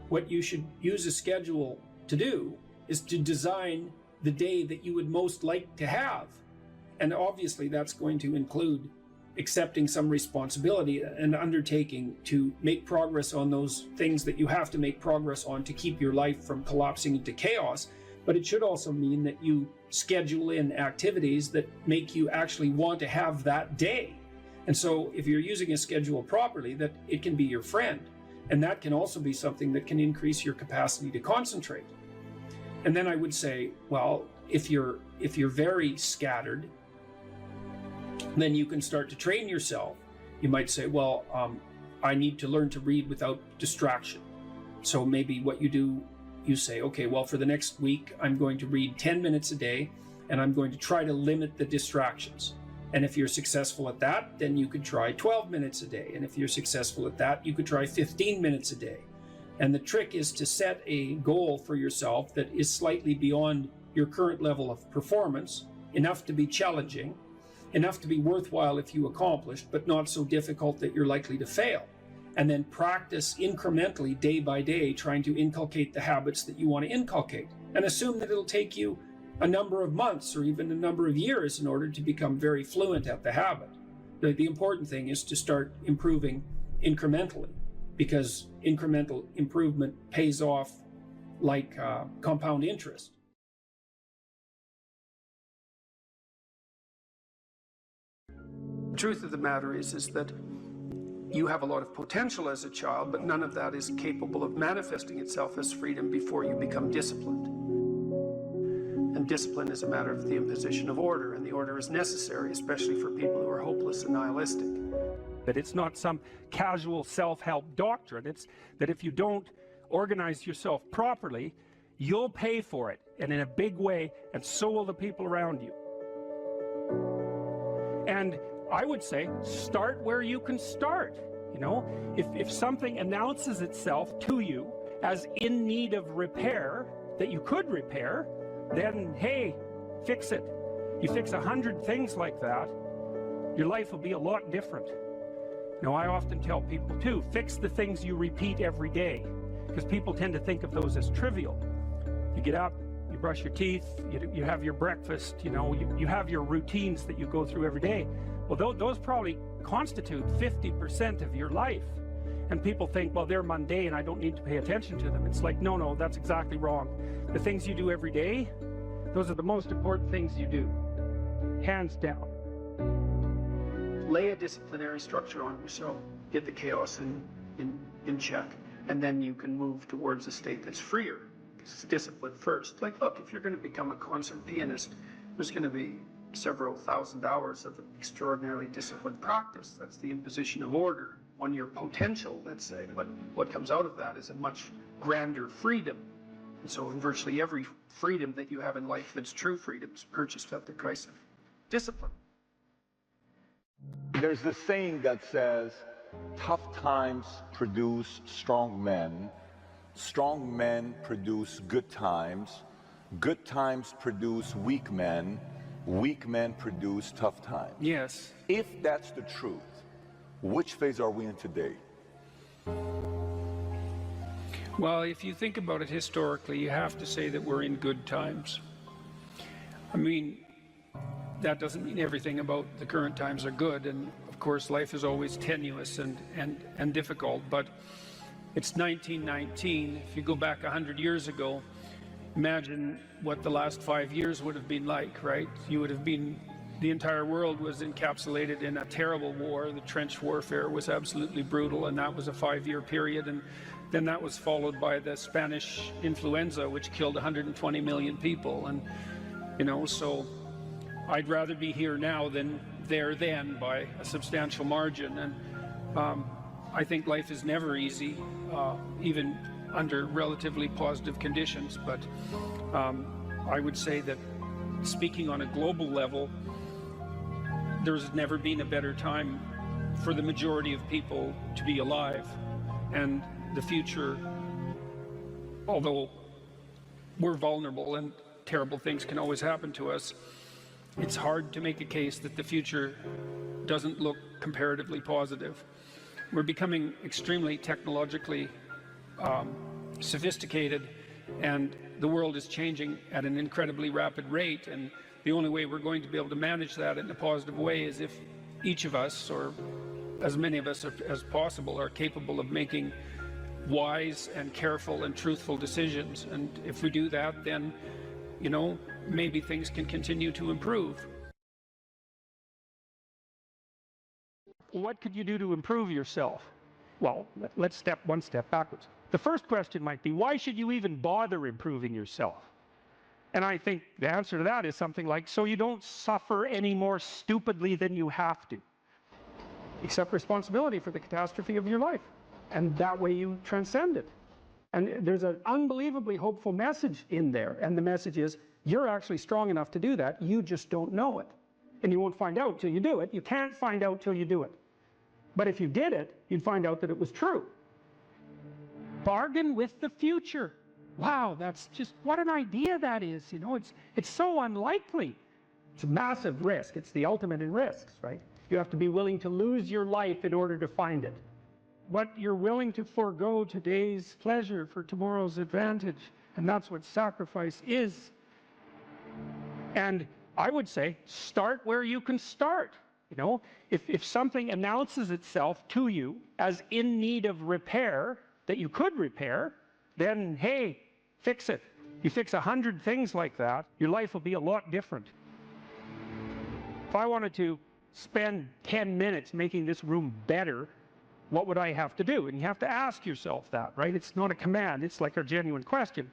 What you should use a schedule to do is to design the day that you would most like to have. And obviously that's going to include accepting some responsibility and undertaking to make progress on those things that you have to make progress on to keep your life from collapsing into chaos. But it should also mean that you schedule in activities that make you actually want to have that day. And so if you're using a schedule properly, that it can be your friend. And that can also be something that can increase your capacity to concentrate. And then I would say, well, if you're very scattered, then you can start to train yourself. You might say, well, I need to learn to read without distraction. So maybe what you do, you say, okay, well, for the next week, I'm going to read 10 minutes a day, and I'm going to try to limit the distractions. And if you're successful at that, then you could try 12 minutes a day. And if you're successful at that, you could try 15 minutes a day. And the trick is to set a goal for yourself that is slightly beyond your current level of performance, enough to be challenging, enough to be worthwhile if you accomplish, but not so difficult that you're likely to fail. And then practice incrementally, day by day, trying to inculcate the habits that you want to inculcate. And assume that it'll take you a number of months or even a number of years in order to become very fluent at the habit. The important thing is to start improving incrementally, because incremental improvement pays off like compound interest. The truth of the matter is that you have a lot of potential as a child, but none of that is capable of manifesting itself as freedom before you become disciplined. And discipline is a matter of the imposition of order, and the order is necessary, especially for people who are hopeless and nihilistic. That it's not some casual self-help doctrine. It's that if you don't organize yourself properly, you'll pay for it, and in a big way, and so will the people around you. And I would say, start where you can start. You know, if something announces itself to you as in need of repair, that you could repair, then hey, fix it. You fix 100 things like that, your life will be a lot different. Now, I often tell people too, fix the things you repeat every day, because people tend to think of those as trivial. You get up, you brush your teeth, you have your breakfast, you know, you have your routines that you go through every day. Well, those probably constitute 50% of your life. And people think, well, they're mundane, I don't need to pay attention to them. It's like, no, that's exactly wrong. The things you do every day, those are the most important things you do, hands down. Lay a disciplinary structure on yourself, get the chaos in check, and then you can move towards a state that's freer. It's discipline first. Like, look, if you're going to become a concert pianist, there's going to be several thousand hours of extraordinarily disciplined practice. That's the imposition of order on your potential, let's say. But what comes out of that is a much grander freedom. And so in virtually every freedom that you have in life that's true freedom is purchased at the price of discipline. There's this saying that says, tough times produce strong men produce good times produce weak men produce tough times. Yes. If that's the truth, which phase are we in today? Well, if you think about it historically, you have to say that we're in good times. I mean, that doesn't mean everything about the current times are good, and of course life is always tenuous and difficult, but it's 1919. If you go back 100 years ago, imagine what the last 5 years would have been like, right? You would have been, the entire world was encapsulated in a terrible war. The trench warfare was absolutely brutal, and that was a 5-year period, and then that was followed by the Spanish influenza, which killed 120 million people. And you know, so I'd rather be here now than there then by a substantial margin. And I think life is never easy, even under relatively positive conditions. But I would say that, speaking on a global level, there's never been a better time for the majority of people to be alive. And the future, although we're vulnerable and terrible things can always happen to us, it's hard to make a case that the future doesn't look comparatively positive. We're becoming extremely technologically sophisticated, and the world is changing at an incredibly rapid rate, and the only way we're going to be able to manage that in a positive way is if each of us, or as many of us as possible, are capable of making wise and careful and truthful decisions. And if we do that, then, you know, maybe things can continue to improve. What could you do to improve yourself? Well, let's step one step backwards. The first question might be, why should you even bother improving yourself? And I think the answer to that is something like, so you don't suffer any more stupidly than you have to. Accept responsibility for the catastrophe of your life, and that way you transcend it. And there's an unbelievably hopeful message in there, and the message is, you're actually strong enough to do that, you just don't know it. And you won't find out till you do it. You can't find out till you do it. But if you did it, you'd find out that it was true. Bargain with the future. Wow, that's just, what an idea that is. You know, it's so unlikely. It's a massive risk. It's the ultimate in risks, right? You have to be willing to lose your life in order to find it. What you're willing to forego today's pleasure for tomorrow's advantage. And that's what sacrifice is. And I would say, start where you can start. You know, if something announces itself to you as in need of repair, that you could repair, then hey, fix it. You fix 100 things like that, your life will be a lot different. If I wanted to spend 10 minutes making this room better, what would I have to do? And you have to ask yourself that, right? It's not a command, it's like a genuine question.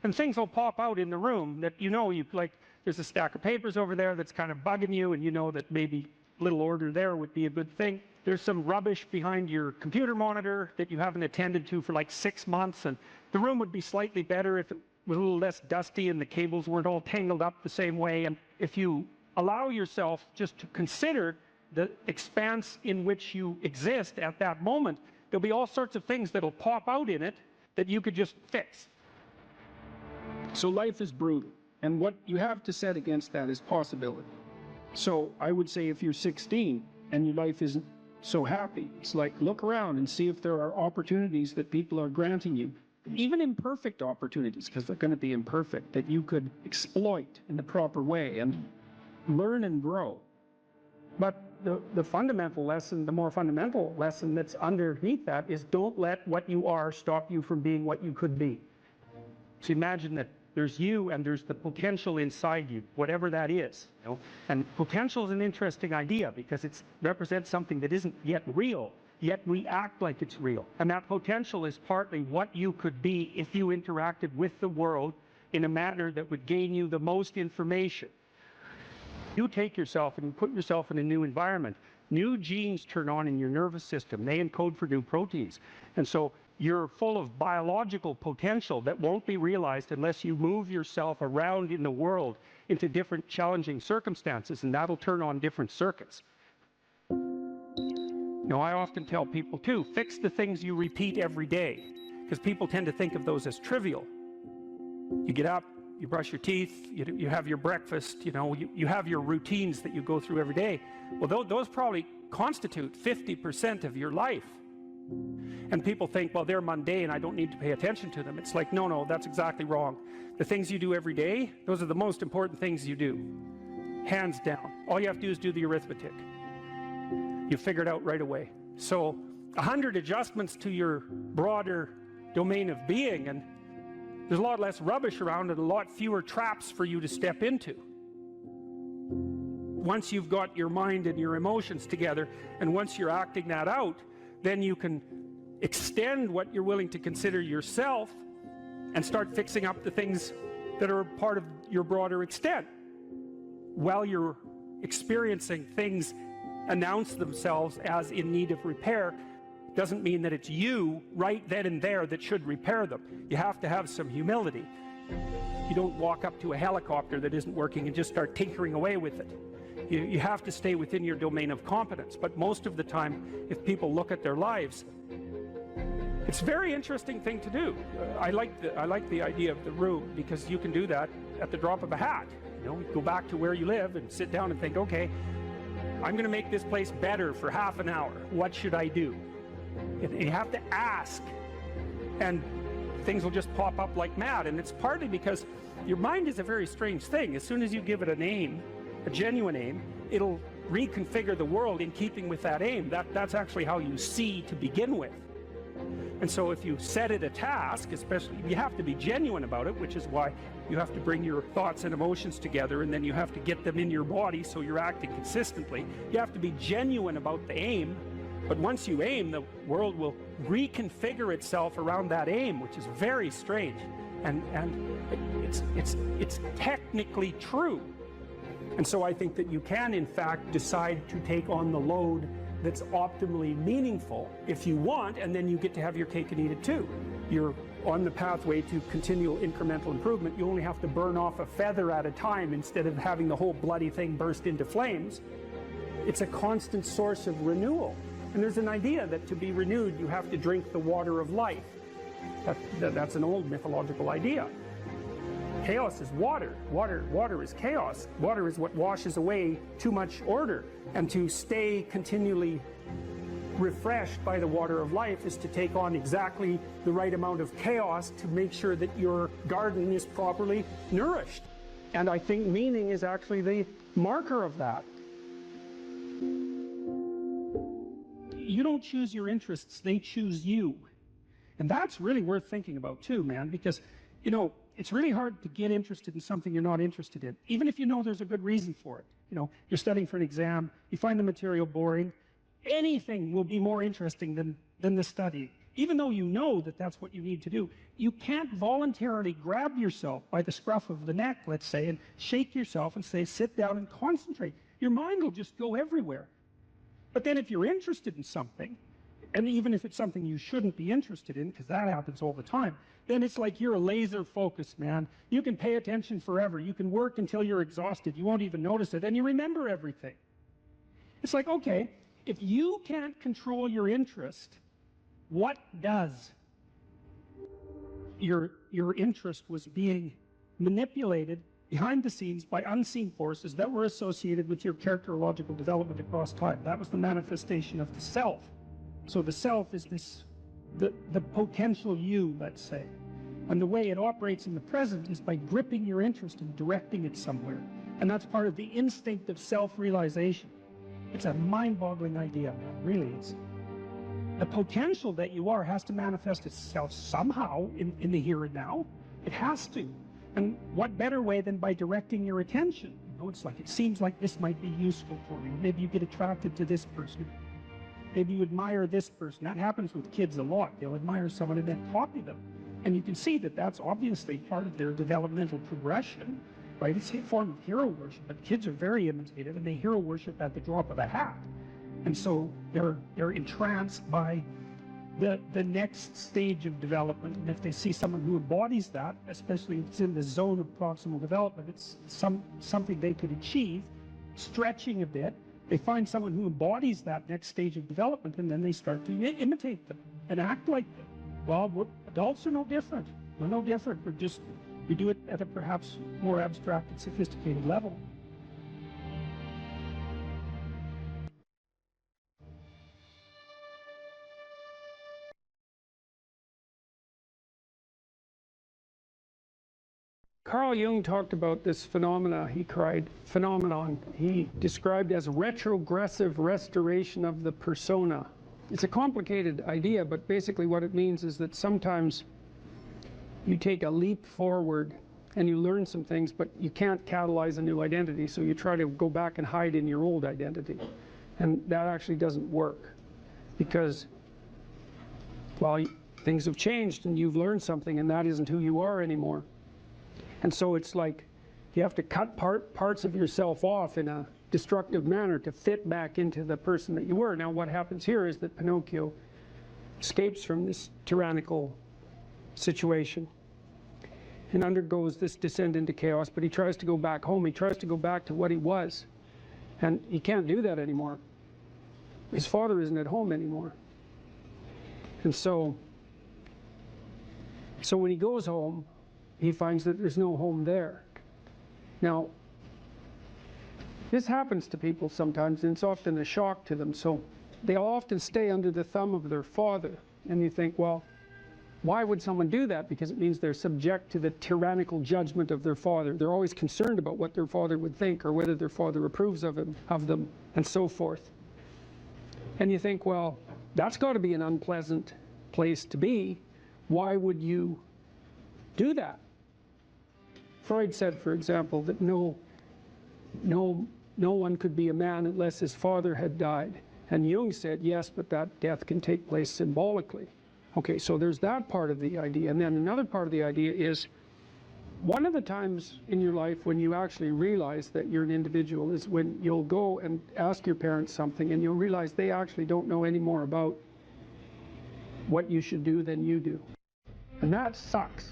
And things will pop out in the room that you know, like, there's a stack of papers over there that's kind of bugging you, and you know that maybe a little order there would be a good thing. There's some rubbish behind your computer monitor that you haven't attended to for like 6 months, and the room would be slightly better if it was a little less dusty and the cables weren't all tangled up the same way. And if you allow yourself just to consider the expanse in which you exist at that moment, there'll be all sorts of things that'll pop out in it that you could just fix. So life is brutal, and what you have to set against that is possibility. So I would say if you're 16 and your life isn't so happy, it's like, look around and see if there are opportunities that people are granting you, even imperfect opportunities, because they're going to be imperfect, that you could exploit in the proper way and learn and grow. But the fundamental lesson, the more fundamental lesson that's underneath that is, don't let what you are stop you from being what you could be. So imagine that there's you and there's the potential inside you, whatever that is. You know? And potential is an interesting idea because it represents something that isn't yet real, yet we act like it's real. And that potential is partly what you could be if you interacted with the world in a manner that would gain you the most information. You take yourself and you put yourself in a new environment. New genes turn on in your nervous system. They encode for new proteins. And so you're full of biological potential that won't be realized unless you move yourself around in the world into different challenging circumstances, and that'll turn on different circuits. Now, I often tell people too, fix the things you repeat every day, because people tend to think of those as trivial. You get up, you brush your teeth, you have your breakfast, you have your routines that you go through every day. Well, those probably constitute 50% of your life. And people think, well, they're mundane, I don't need to pay attention to them. It's like, no, that's exactly wrong. The things you do every day, those are the most important things you do. Hands down. All you have to do is do the arithmetic. You figure it out right away. So 100 adjustments to your broader domain of being, and there's a lot less rubbish around and a lot fewer traps for you to step into. Once you've got your mind and your emotions together, and once you're acting that out, then you can extend what you're willing to consider yourself and start fixing up the things that are part of your broader extent. While you're experiencing things announce themselves as in need of repair, doesn't mean that it's you right then and there that should repair them. You have to have some humility. You don't walk up to a helicopter that isn't working and just start tinkering away with it. You have to stay within your domain of competence. But most of the time, if people look at their lives, it's a very interesting thing to do. I like the idea of the room, because you can do that at the drop of a hat. Go back to where you live and sit down and think, okay, I'm going to make this place better for half an hour. What should I do? You have to ask, and things will just pop up like mad. And it's partly because your mind is a very strange thing. As soon as you give it a name, a genuine aim, it'll reconfigure the world in keeping with that aim. That's actually how you see to begin with. And so if you set it a task, especially, you have to be genuine about it, which is why you have to bring your thoughts and emotions together, and then you have to get them in your body so you're acting consistently. You have to be genuine about the aim, but once you aim, the world will reconfigure itself around that aim, which is very strange. And it's technically true. And so I think that you can, in fact, decide to take on the load that's optimally meaningful if you want, and then you get to have your cake and eat it too. You're on the pathway to continual incremental improvement. You only have to burn off a feather at a time instead of having the whole bloody thing burst into flames. It's a constant source of renewal. And there's an idea that to be renewed, you have to drink the water of life. That's an old mythological idea. Chaos is water. Water is chaos. Water is what washes away too much order. And to stay continually refreshed by the water of life is to take on exactly the right amount of chaos to make sure that your garden is properly nourished. And I think meaning is actually the marker of that. You don't choose your interests, they choose you. And that's really worth thinking about too, man, because, it's really hard to get interested in something you're not interested in, even if you know there's a good reason for it. You're studying for an exam, you find the material boring, anything will be more interesting than the study. Even though you know that that's what you need to do, you can't voluntarily grab yourself by the scruff of the neck, let's say, and shake yourself and say, sit down and concentrate. Your mind will just go everywhere. But then if you're interested in something, and even if it's something you shouldn't be interested in, because that happens all the time, then it's like you're a laser focused, man. You can pay attention forever. You can work until you're exhausted. You won't even notice it, and you remember everything. It's like, okay, if you can't control your interest, what does? Your interest was being manipulated behind the scenes by unseen forces that were associated with your characterological development across time. That was the manifestation of the self. So the self is this, the potential you, let's say. And the way it operates in the present is by gripping your interest and directing it somewhere. And that's part of the instinct of self-realization. It's a mind-boggling idea, man. Really is. The potential that you are has to manifest itself somehow in the here and now. It has to. And what better way than by directing your attention? You know, it's like, it seems like this might be useful for you. Maybe you get attracted to this person. Maybe you admire this person. That happens with kids a lot. They'll admire someone and then copy them. And you can see that that's obviously part of their developmental progression, right? It's a form of hero worship, but kids are very imitative and they hero worship at the drop of a hat. And so they're entranced by the next stage of development. And if they see someone who embodies that, especially if it's in the zone of proximal development, it's something they could achieve, stretching a bit. They find someone who embodies that next stage of development, and then they start to imitate them and act like them. Well, adults are no different. We're no different. We do it at a perhaps more abstract and sophisticated level. Carl Jung talked about this phenomenon he described as retrogressive restoration of the persona. It's a complicated idea, but basically what it means is that sometimes you take a leap forward and you learn some things, but you can't catalyze a new identity, so you try to go back and hide in your old identity. And that actually doesn't work, because, well, things have changed and you've learned something, and that isn't who you are anymore. And so it's like you have to cut parts of yourself off in a destructive manner to fit back into the person that you were. Now what happens here is that Pinocchio escapes from this tyrannical situation and undergoes this descent into chaos, but he tries to go back home. He tries to go back to what he was. And he can't do that anymore. His father isn't at home anymore. And so when he goes home, he finds that there's no home there. Now, this happens to people sometimes, and it's often a shock to them. So they'll often stay under the thumb of their father. And you think, well, why would someone do that? Because it means they're subject to the tyrannical judgment of their father. They're always concerned about what their father would think, or whether their father approves of them, and so forth. And you think, well, that's got to be an unpleasant place to be. Why would you do that? Freud said, for example, that no one could be a man unless his father had died. And Jung said, yes, but that death can take place symbolically. Okay, so there's that part of the idea. And then another part of the idea is, one of the times in your life when you actually realize that you're an individual is when you'll go and ask your parents something and you'll realize they actually don't know any more about what you should do than you do. And that sucks.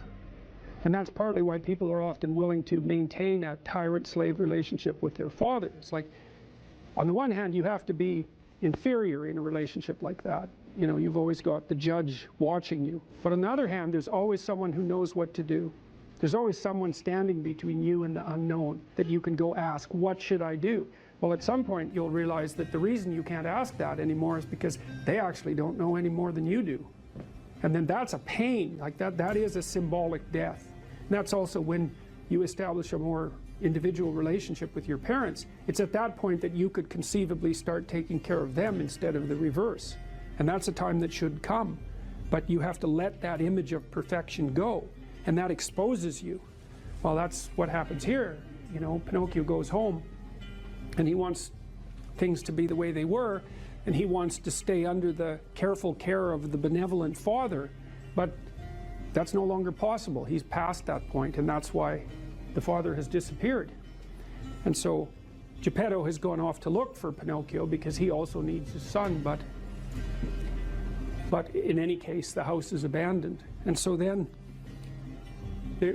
And that's partly why people are often willing to maintain a tyrant-slave relationship with their father. It's like, on the one hand, you have to be inferior in a relationship like that. You know, you've always got the judge watching you. But on the other hand, there's always someone who knows what to do. There's always someone standing between you and the unknown that you can go ask, what should I do? Well, at some point, you'll realize that the reason you can't ask that anymore is because they actually don't know any more than you do. And then that's a pain. Like that is a symbolic death. And that's also when you establish a more individual relationship with your parents. It's at that point that you could conceivably start taking care of them instead of the reverse. And that's a time that should come. But you have to let that image of perfection go. And that exposes you. Well, that's what happens here. You know, Pinocchio goes home and he wants things to be the way they were, and he wants to stay under the careful care of the benevolent father, but that's no longer possible. He's past that point, and that's why the father has disappeared. And so Geppetto has gone off to look for Pinocchio because he also needs his son, but in any case the house is abandoned. And so then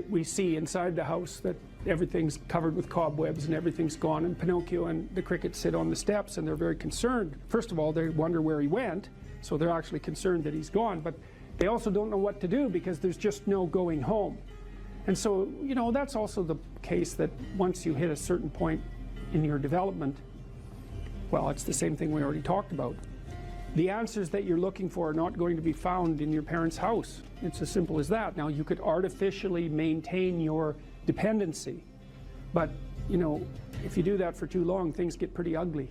we see inside the house that everything's covered with cobwebs and everything's gone, and Pinocchio and the cricket sit on the steps and they're very concerned. First of all, they wonder where he went, so they're actually concerned that he's gone, but they also don't know what to do because there's just no going home. And so, you know, that's also the case that once you hit a certain point in your development, well, it's the same thing we already talked about. The answers that you're looking for are not going to be found in your parents' house. It's as simple as that. Now, you could artificially maintain your dependency, but, you know, if you do that for too long, things get pretty ugly.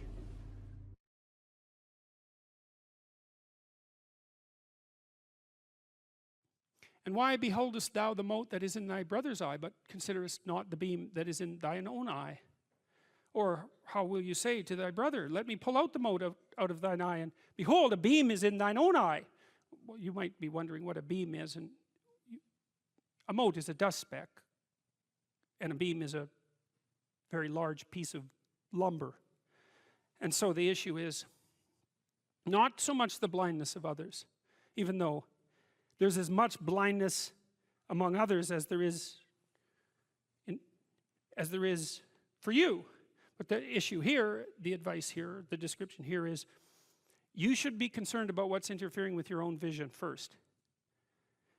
And why beholdest thou the mote that is in thy brother's eye, but considerest not the beam that is in thine own eye? Or how will you say to thy brother, let me pull out the mote out of thine eye, and behold, a beam is in thine own eye? Well, you might be wondering what a beam is, and a mote is a dust speck, and a beam is a very large piece of lumber. And so the issue is not so much the blindness of others, even though there's as much blindness among others as there is for you. But the issue here, the advice here, the description here is you should be concerned about what's interfering with your own vision first.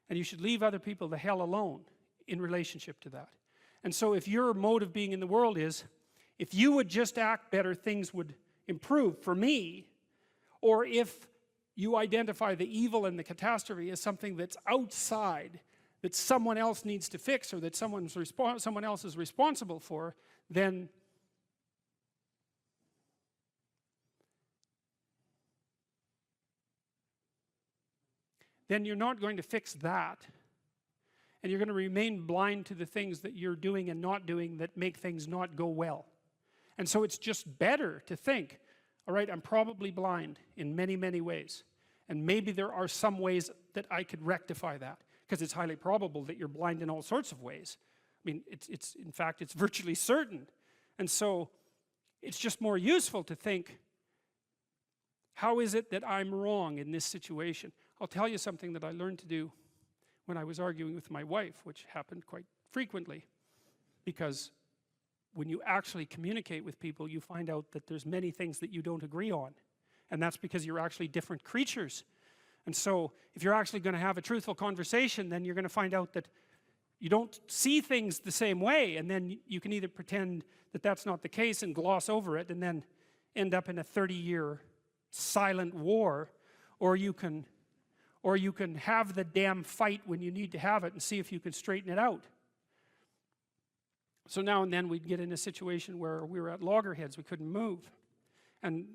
And you should leave other people the hell alone in relationship to that. And so if your mode of being in the world is, if you would just act better, things would improve for me, or if you identify the evil and the catastrophe as something that's outside, that someone else needs to fix, or that someone else is responsible for, then you're not going to fix that. And you're going to remain blind to the things that you're doing and not doing that make things not go well. And so it's just better to think, all right, I'm probably blind in many, many ways. And maybe there are some ways that I could rectify that, because it's highly probable that you're blind in all sorts of ways. I mean, in fact, it's virtually certain. And so it's just more useful to think, how is it that I'm wrong in this situation? I'll tell you something that I learned to do when I was arguing with my wife, which happened quite frequently, because when you actually communicate with people, you find out that there's many things that you don't agree on, and that's because you're actually different creatures. And so if you're actually going to have a truthful conversation, then you're going to find out that you don't see things the same way, and then you can either pretend that that's not the case and gloss over it and then end up in a 30-year silent war, or you can have the damn fight when you need to have it and see if you can straighten it out. So now and then we'd get in a situation where we were at loggerheads, we couldn't move. And,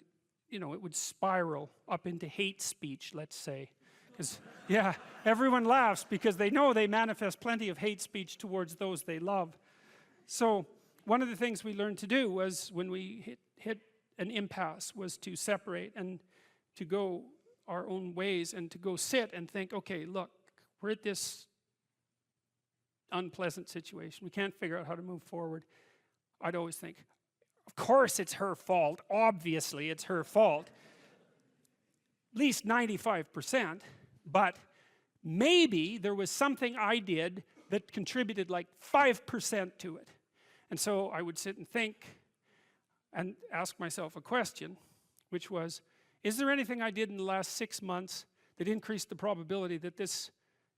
you know, it would spiral up into hate speech, let's say. Because, yeah, everyone laughs because they know they manifest plenty of hate speech towards those they love. So one of the things we learned to do was, when we hit an impasse, was to separate and to go our own ways, and to go sit and think, okay, look, we're at this unpleasant situation. We can't figure out how to move forward. I'd always think, of course it's her fault. Obviously it's her fault. At least 95%. But maybe there was something I did that contributed like 5% to it. And so I would sit and think and ask myself a question, which was, is there anything I did in the last 6 months that increased the probability that this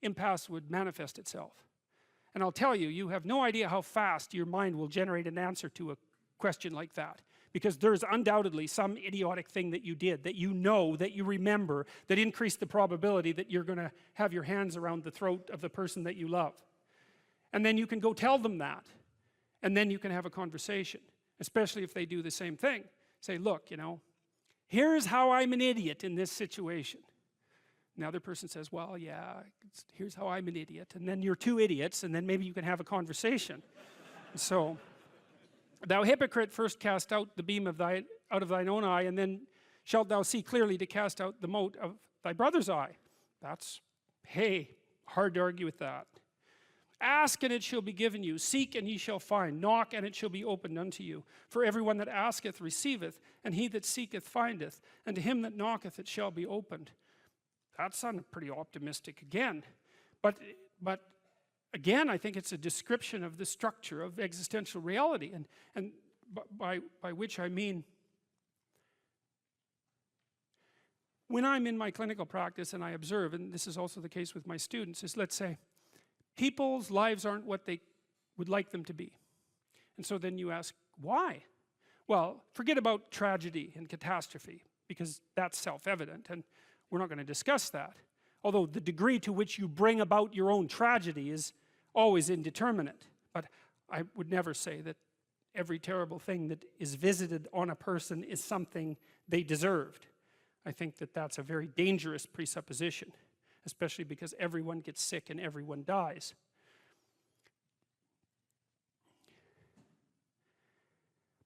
impasse would manifest itself? And I'll tell you, you have no idea how fast your mind will generate an answer to a question like that. Because there's undoubtedly some idiotic thing that you did, that you know, that you remember, that increased the probability that you're going to have your hands around the throat of the person that you love. And then you can go tell them that. And then you can have a conversation, especially if they do the same thing. Say, look, you know, here's how I'm an idiot in this situation. And the other person says, well, yeah, here's how I'm an idiot. And then you're two idiots, and then maybe you can have a conversation. So, thou hypocrite, first cast out the beam out of thine own eye, and then shalt thou see clearly to cast out the mote of thy brother's eye. That's, hey, hard to argue with that. Ask and it shall be given you. Seek and ye shall find. Knock and it shall be opened unto you. For everyone that asketh receiveth, and he that seeketh findeth, and to him that knocketh it shall be opened. That sounded pretty optimistic again. But again, I think it's a description of the structure of existential reality, and by which I mean, when I'm in my clinical practice and I observe, and this is also the case with my students, is let's say, people's lives aren't what they would like them to be. And so then you ask, why? Well, forget about tragedy and catastrophe, because that's self-evident, and we're not going to discuss that. Although the degree to which you bring about your own tragedy is always indeterminate. But I would never say that every terrible thing that is visited on a person is something they deserved. I think that that's a very dangerous presupposition, especially because everyone gets sick and everyone dies.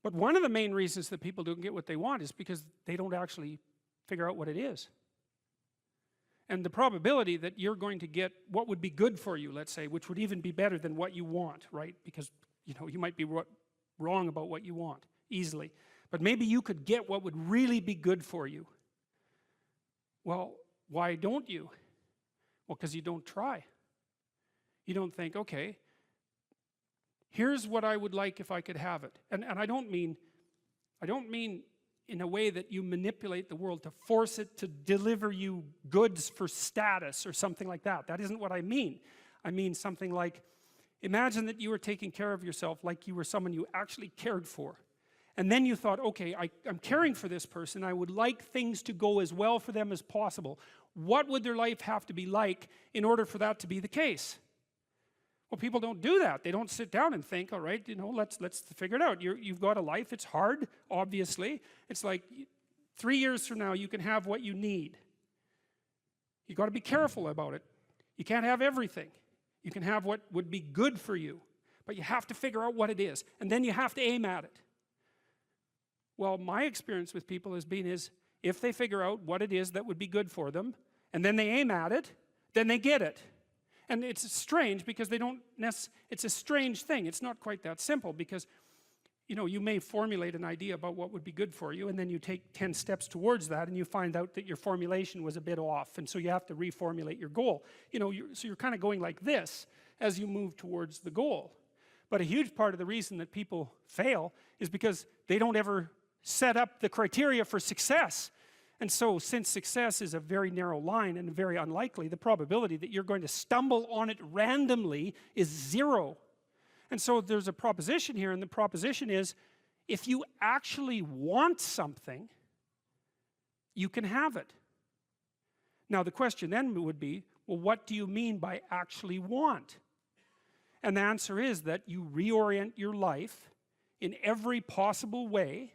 But one of the main reasons that people don't get what they want is because they don't actually figure out what it is. And the probability that you're going to get what would be good for you, let's say, which would even be better than what you want, right? Because, you know, you might be wrong about what you want easily. But maybe you could get what would really be good for you. Well, why don't you? Well, because you don't try. You don't think, okay, here's what I would like if I could have it. And I don't mean in a way that you manipulate the world to force it to deliver you goods for status or something like that. That isn't what I mean. I mean something like, imagine that you were taking care of yourself like you were someone you actually cared for. And then you thought, okay, I'm caring for this person. I would like things to go as well for them as possible. What would their life have to be like in order for that to be the case? Well, people don't do that. They don't sit down and think, all right, you know, let's figure it out. You've got a life. It's hard, obviously. It's like 3 years from now, you can have what you need. You've got to be careful about it. You can't have everything. You can have what would be good for you, but you have to figure out what it is, and then you have to aim at it. Well, my experience with people has been is, if they figure out what it is that would be good for them, and then they aim at it, then they get it. And it's strange because they don't it's a strange thing. It's not quite that simple because, you know, you may formulate an idea about what would be good for you, and then you take 10 steps towards that, and you find out that your formulation was a bit off, and so you have to reformulate your goal. You know, so you're kind of going like this as you move towards the goal. But a huge part of the reason that people fail is because they don't ever set up the criteria for success. And so, since success is a very narrow line and very unlikely, the probability that you're going to stumble on it randomly is 0. And so there's a proposition here, and the proposition is, if you actually want something, you can have it. Now the question then would be, well, what do you mean by actually want? And the answer is that you reorient your life in every possible way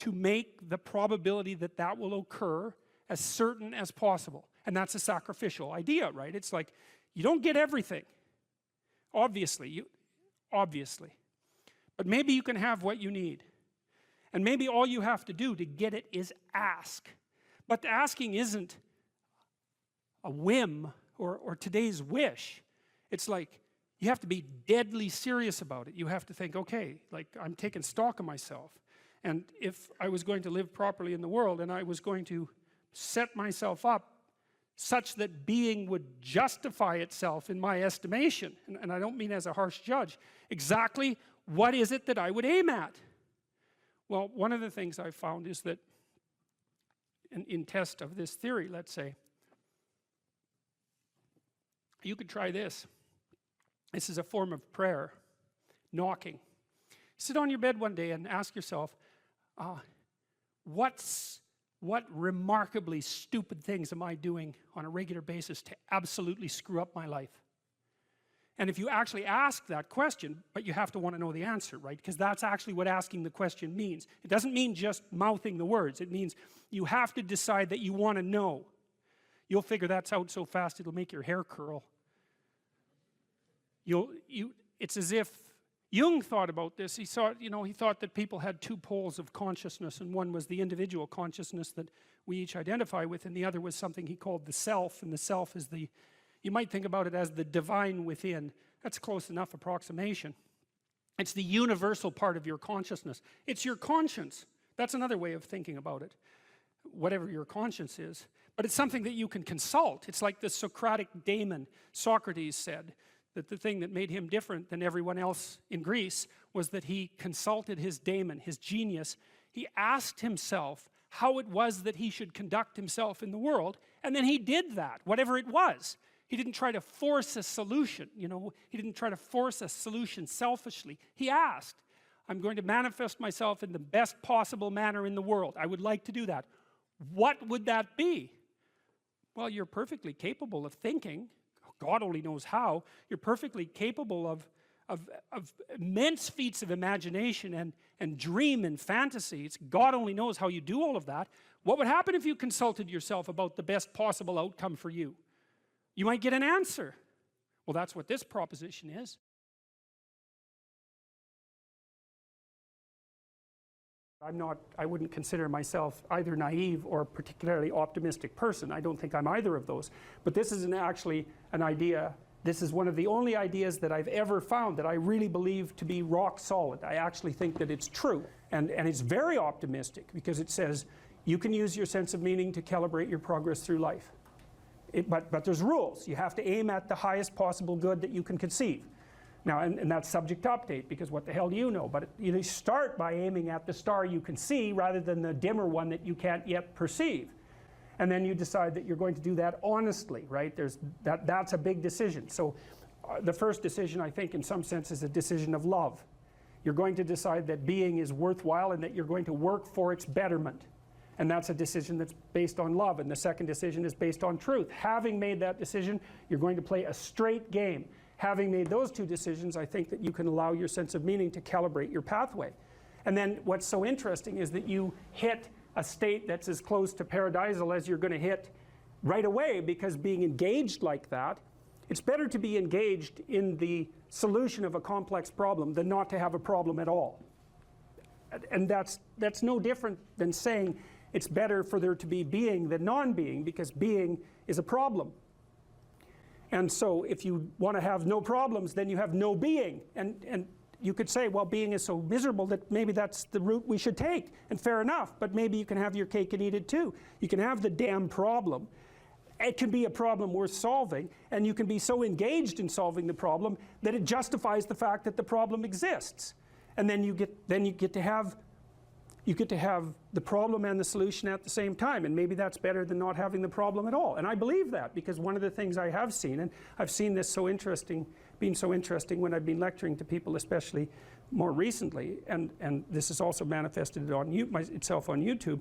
to make the probability that that will occur as certain as possible. And that's a sacrificial idea, right? It's like, you don't get everything. Obviously. But maybe you can have what you need. And maybe all you have to do to get it is ask. But asking isn't a whim or today's wish. It's like, you have to be deadly serious about it. You have to think, okay, like, I'm taking stock of myself. And if I was going to live properly in the world, and I was going to set myself up such that being would justify itself in my estimation, and I don't mean as a harsh judge, exactly what is it that I would aim at? Well, one of the things I've found is that in test of this theory, let's say, you could try this. This is a form of prayer, knocking. Sit on your bed one day and ask yourself, what remarkably stupid things am I doing on a regular basis to absolutely screw up my life? And if you actually ask that question, but you have to want to know the answer, right? Because that's actually what asking the question means. It doesn't mean just mouthing the words. It means you have to decide that you want to know. You'll figure that's out so fast it'll make your hair curl. It's as if Jung thought about this. He thought, he thought that people had two poles of consciousness, and one was the individual consciousness that we each identify with, and the other was something he called the self, and the self is you might think about it as the divine within. That's close enough approximation. It's the universal part of your consciousness. It's your conscience. That's another way of thinking about it, whatever your conscience is. But it's something that you can consult. It's like the Socratic daemon. Socrates said that the thing that made him different than everyone else in Greece was that he consulted his daemon, his genius. He asked himself how it was that he should conduct himself in the world, and then he did that, whatever it was. He didn't try to force a solution, he didn't try to force a solution selfishly. He asked, I'm going to manifest myself in the best possible manner in the world. I would like to do that. What would that be? Well, you're perfectly capable of thinking. God only knows how. You're perfectly capable of immense feats of imagination and dream and fantasies. God only knows how you do all of that. What would happen if you consulted yourself about the best possible outcome for you? You might get an answer. Well, that's what this proposition is. I wouldn't consider myself either naive or a particularly optimistic person. I don't think I'm either of those. But this is actually an idea, this is one of the only ideas that I've ever found that I really believe to be rock solid. I actually think that it's true. And it's very optimistic because it says you can use your sense of meaning to calibrate your progress through life. But there's rules. You have to aim at the highest possible good that you can conceive. Now, and that's subject to update, because what the hell do you know? But you start by aiming at the star you can see rather than the dimmer one that you can't yet perceive. And then you decide that you're going to do that honestly, right? That's a big decision. So the first decision, I think, in some sense, is a decision of love. You're going to decide that being is worthwhile and that you're going to work for its betterment. And that's a decision that's based on love. And the second decision is based on truth. Having made that decision, you're going to play a straight game. Having made those two decisions, I think that you can allow your sense of meaning to calibrate your pathway. And then what's so interesting is that you hit a state that's as close to paradisal as you're going to hit right away, because being engaged like that, it's better to be engaged in the solution of a complex problem than not to have a problem at all. And that's no different than saying it's better for there to be being than non-being, because being is a problem. And so if you want to have no problems, then you have no being. And you could say, well, being is so miserable that maybe that's the route we should take. And fair enough, but maybe you can have your cake and eat it too. You can have the damn problem. It can be a problem worth solving, and you can be so engaged in solving the problem that it justifies the fact that the problem exists. And then you get to have the problem and the solution at the same time, and maybe that's better than not having the problem at all. And I believe that, because one of the things I have seen, and I've seen this being so interesting when I've been lecturing to people, especially more recently, and this has also manifested itself on YouTube.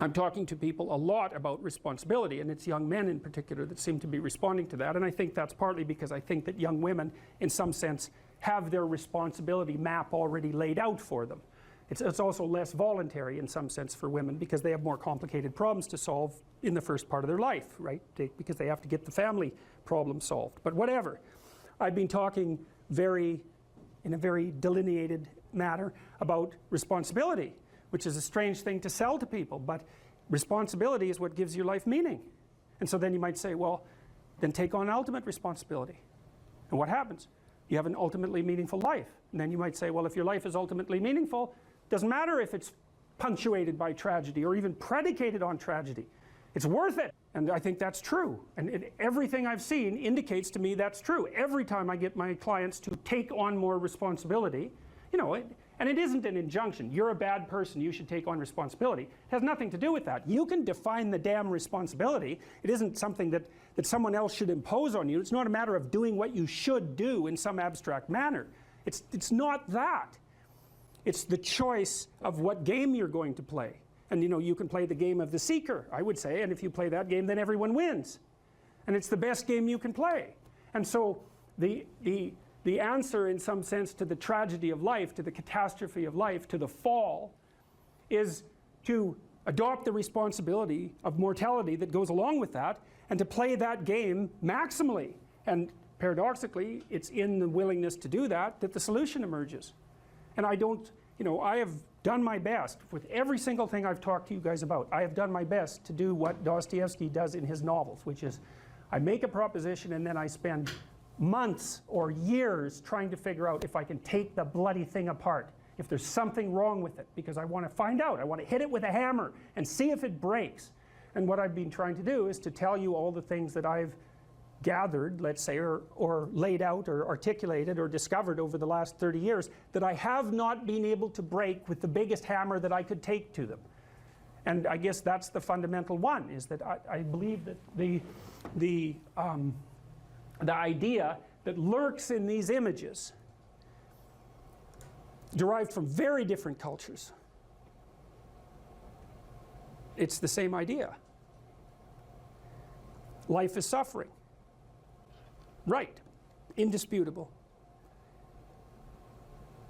I'm talking to people a lot about responsibility, and it's young men in particular that seem to be responding to that. And I think that's partly because I think that young women, in some sense, have their responsibility map already laid out for them. It's also less voluntary in some sense for women, because they have more complicated problems to solve in the first part of their life, right? Because they have to get the family problem solved. But whatever. I've been talking in a very delineated manner about responsibility, which is a strange thing to sell to people, but responsibility is what gives your life meaning. And so then you might say, well, then take on ultimate responsibility. And what happens? You have an ultimately meaningful life. And then you might say, well, if your life is ultimately meaningful, doesn't matter if it's punctuated by tragedy or even predicated on tragedy. It's worth it. And I think that's true. And everything I've seen indicates to me that's true. Every time I get my clients to take on more responsibility, and it isn't an injunction. You're a bad person, you should take on responsibility. It has nothing to do with that. You can define the damn responsibility. It isn't something that someone else should impose on you. It's not a matter of doing what you should do in some abstract manner. It's not that. It's the choice of what game you're going to play. And you can play the game of the seeker, I would say, and if you play that game, then everyone wins. And it's the best game you can play. And so the answer, in some sense, to the tragedy of life, to the catastrophe of life, to the fall, is to adopt the responsibility of mortality that goes along with that, and to play that game maximally. And paradoxically, it's in the willingness to do that that the solution emerges. And I don't, you know, I have done my best with every single thing I've talked to you guys about. I have done my best to do what Dostoevsky does in his novels, which is I make a proposition and then I spend months or years trying to figure out if I can take the bloody thing apart, if there's something wrong with it, because I want to find out. I want to hit it with a hammer and see if it breaks. And what I've been trying to do is to tell you all the things that I've gathered, let's say, or laid out or articulated or discovered over the last 30 years that I have not been able to break with the biggest hammer that I could take to them. And I guess that's the fundamental one, is that I believe that the idea that lurks in these images, derived from very different cultures, it's the same idea. Life is suffering. Right, indisputable.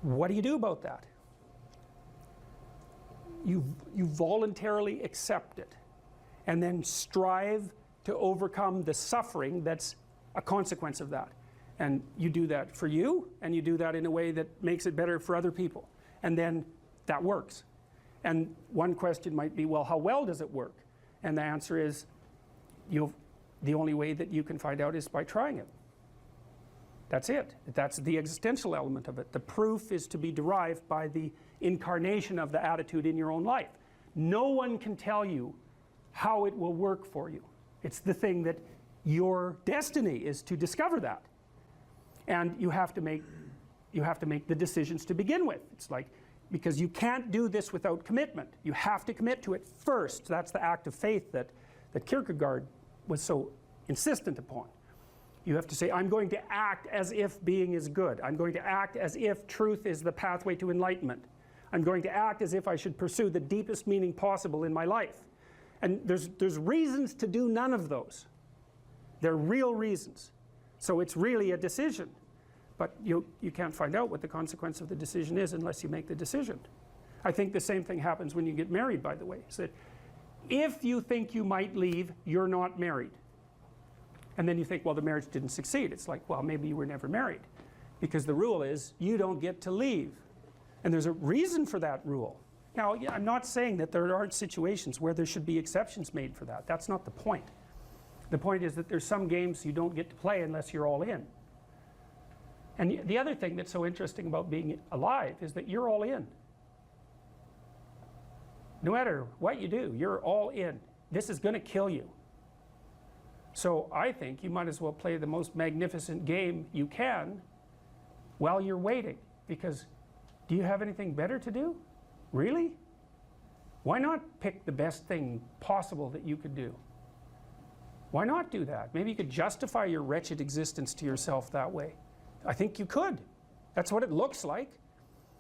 What do you do about that? You voluntarily accept it and then strive to overcome the suffering that's a consequence of that. And you do that for you, and you do that in a way that makes it better for other people. And then that works. And one question might be, well, how well does it work? And the answer is, the only way that you can find out is by trying it. That's it. That's the existential element of it. The proof is to be derived by the incarnation of the attitude in your own life. No one can tell you how it will work for you. It's the thing that your destiny is to discover that. And you have to make the decisions to begin with. It's like, because you can't do this without commitment. You have to commit to it first. That's the act of faith that Kierkegaard was so insistent upon. You have to say, I'm going to act as if being is good. I'm going to act as if truth is the pathway to enlightenment. I'm going to act as if I should pursue the deepest meaning possible in my life. And there's reasons to do none of those. They're real reasons. So it's really a decision. But you can't find out what the consequence of the decision is unless you make the decision. I think the same thing happens when you get married, by the way. So if you think you might leave, you're not married. And then you think, well, the marriage didn't succeed. It's like, well, maybe you were never married. Because the rule is, you don't get to leave. And there's a reason for that rule. Now, I'm not saying that there aren't situations where there should be exceptions made for that. That's not the point. The point is that there's some games you don't get to play unless you're all in. And the other thing that's so interesting about being alive is that you're all in. No matter what you do, you're all in. This is going to kill you. So I think you might as well play the most magnificent game you can while you're waiting. Because do you have anything better to do? Really? Why not pick the best thing possible that you could do? Why not do that? Maybe you could justify your wretched existence to yourself that way. I think you could. That's what it looks like.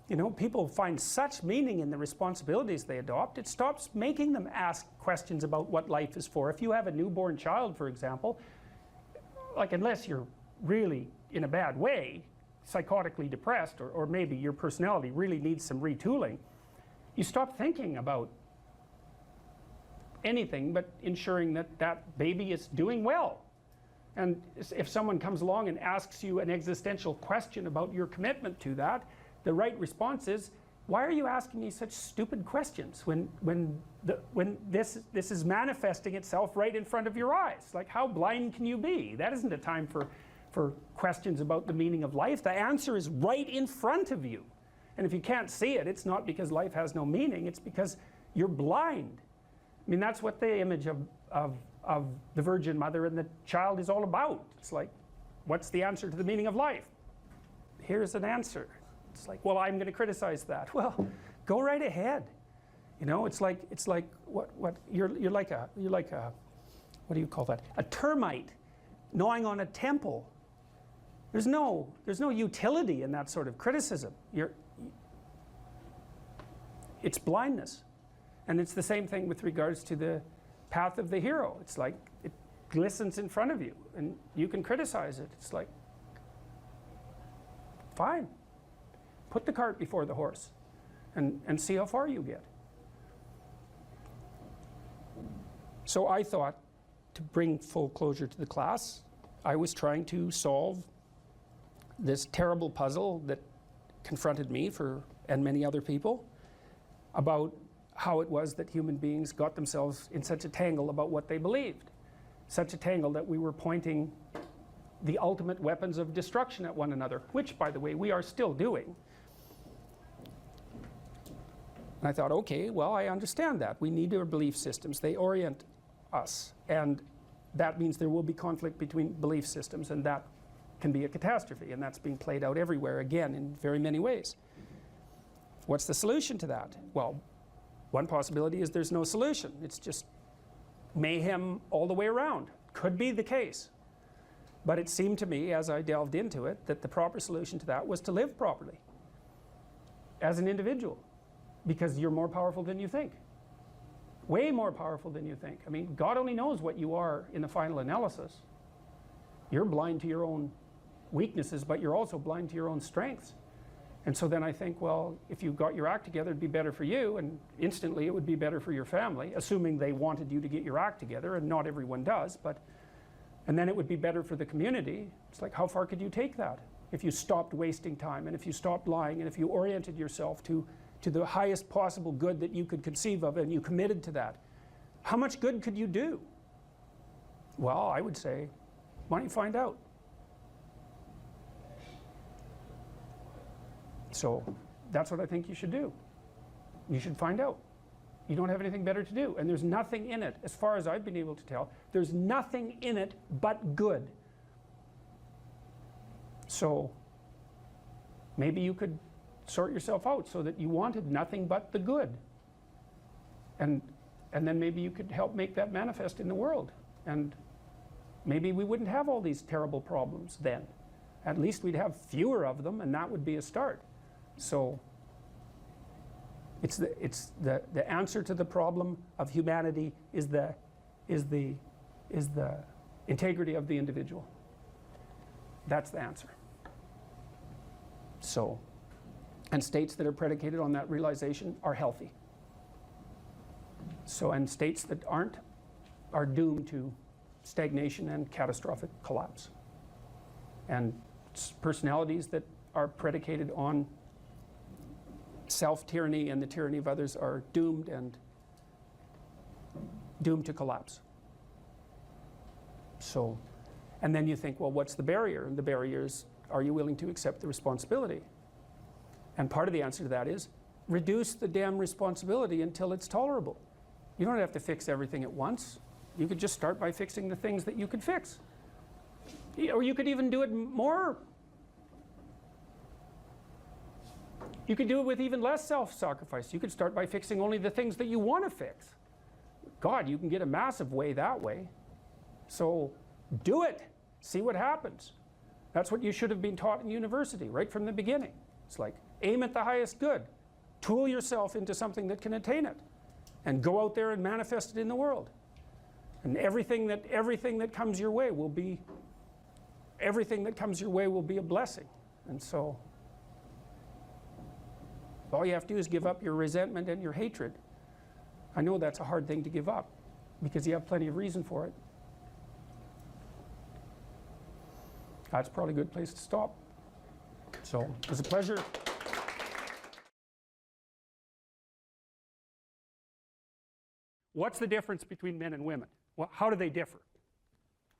You know, people find such meaning in the responsibilities they adopt, it stops making them ask questions about what life is for. If you have a newborn child, for example, like unless you're really in a bad way, psychotically depressed, or maybe your personality really needs some retooling, you stop thinking about anything but ensuring that that baby is doing well. And if someone comes along and asks you an existential question about your commitment to that, the right response is, why are you asking me such stupid questions when this is manifesting itself right in front of your eyes? Like, how blind can you be? That isn't a time for questions about the meaning of life. The answer is right in front of you. And if you can't see it, it's not because life has no meaning, it's because you're blind. I mean, that's what the image of the Virgin Mother and the child is all about. It's like, what's the answer to the meaning of life? Here's an answer. It's like, well, I'm going to criticize that. Well, go right ahead. You know, it's like what you're like a what do you call that? A termite gnawing on a temple. There's no utility in that sort of criticism. It's blindness. And it's the same thing with regards to the path of the hero. It's like it glistens in front of you and you can criticize it. It's like, fine. Put the cart before the horse and see how far you get. So I thought, to bring full closure to the class, I was trying to solve this terrible puzzle that confronted me and many other people about how it was that human beings got themselves in such a tangle about what they believed. Such a tangle that we were pointing the ultimate weapons of destruction at one another, which, by the way, we are still doing. And I thought, okay, well, I understand that. We need our belief systems. They orient us. And that means there will be conflict between belief systems, and that can be a catastrophe. And that's being played out everywhere, again, in very many ways. What's the solution to that? Well, one possibility is there's no solution. It's just mayhem all the way around. Could be the case. But it seemed to me, as I delved into it, that the proper solution to that was to live properly as an individual, because you're more powerful than you think. Way more powerful than you think. I mean, God only knows what you are in the final analysis. You're blind to your own weaknesses, but you're also blind to your own strengths. And so then I think, well, if you got your act together, it'd be better for you, and instantly it would be better for your family, assuming they wanted you to get your act together, and not everyone does, and then it would be better for the community. It's like, how far could you take that? If you stopped wasting time, and if you stopped lying, and if you oriented yourself to the highest possible good that you could conceive of, and you committed to that, how much good could you do? Well, I would say, why don't you find out? So that's what I think you should do. You should find out. You don't have anything better to do. And there's nothing in it, as far as I've been able to tell, there's nothing in it but good. So maybe you could sort yourself out so that you wanted nothing but the good. And then maybe you could help make that manifest in the world. And maybe we wouldn't have all these terrible problems then. At least we'd have fewer of them, and that would be a start. So it's the answer to the problem of humanity is the integrity of the individual. That's the answer. So, and states that are predicated on that realization are healthy. So, and states that aren't are doomed to stagnation and catastrophic collapse. And personalities that are predicated on self-tyranny and the tyranny of others are doomed to collapse. So, and then you think, well, what's the barrier? And the barrier is, are you willing to accept the responsibility? And part of the answer to that is, reduce the damn responsibility until it's tolerable. You don't have to fix everything at once. You could just start by fixing the things that you could fix. Or you could even do it more. You could do it with even less self-sacrifice. You could start by fixing only the things that you want to fix. God, you can get a massive way that way. So do it. See what happens. That's what you should have been taught in university right from the beginning. It's like, aim at the highest good. Tool yourself into something that can attain it. And go out there and manifest it in the world. And everything that comes your way will be a blessing. And so all you have to do is give up your resentment and your hatred. I know that's a hard thing to give up because you have plenty of reason for it. That's probably a good place to stop. So it was a pleasure. What's the difference between men and women? Well, how do they differ?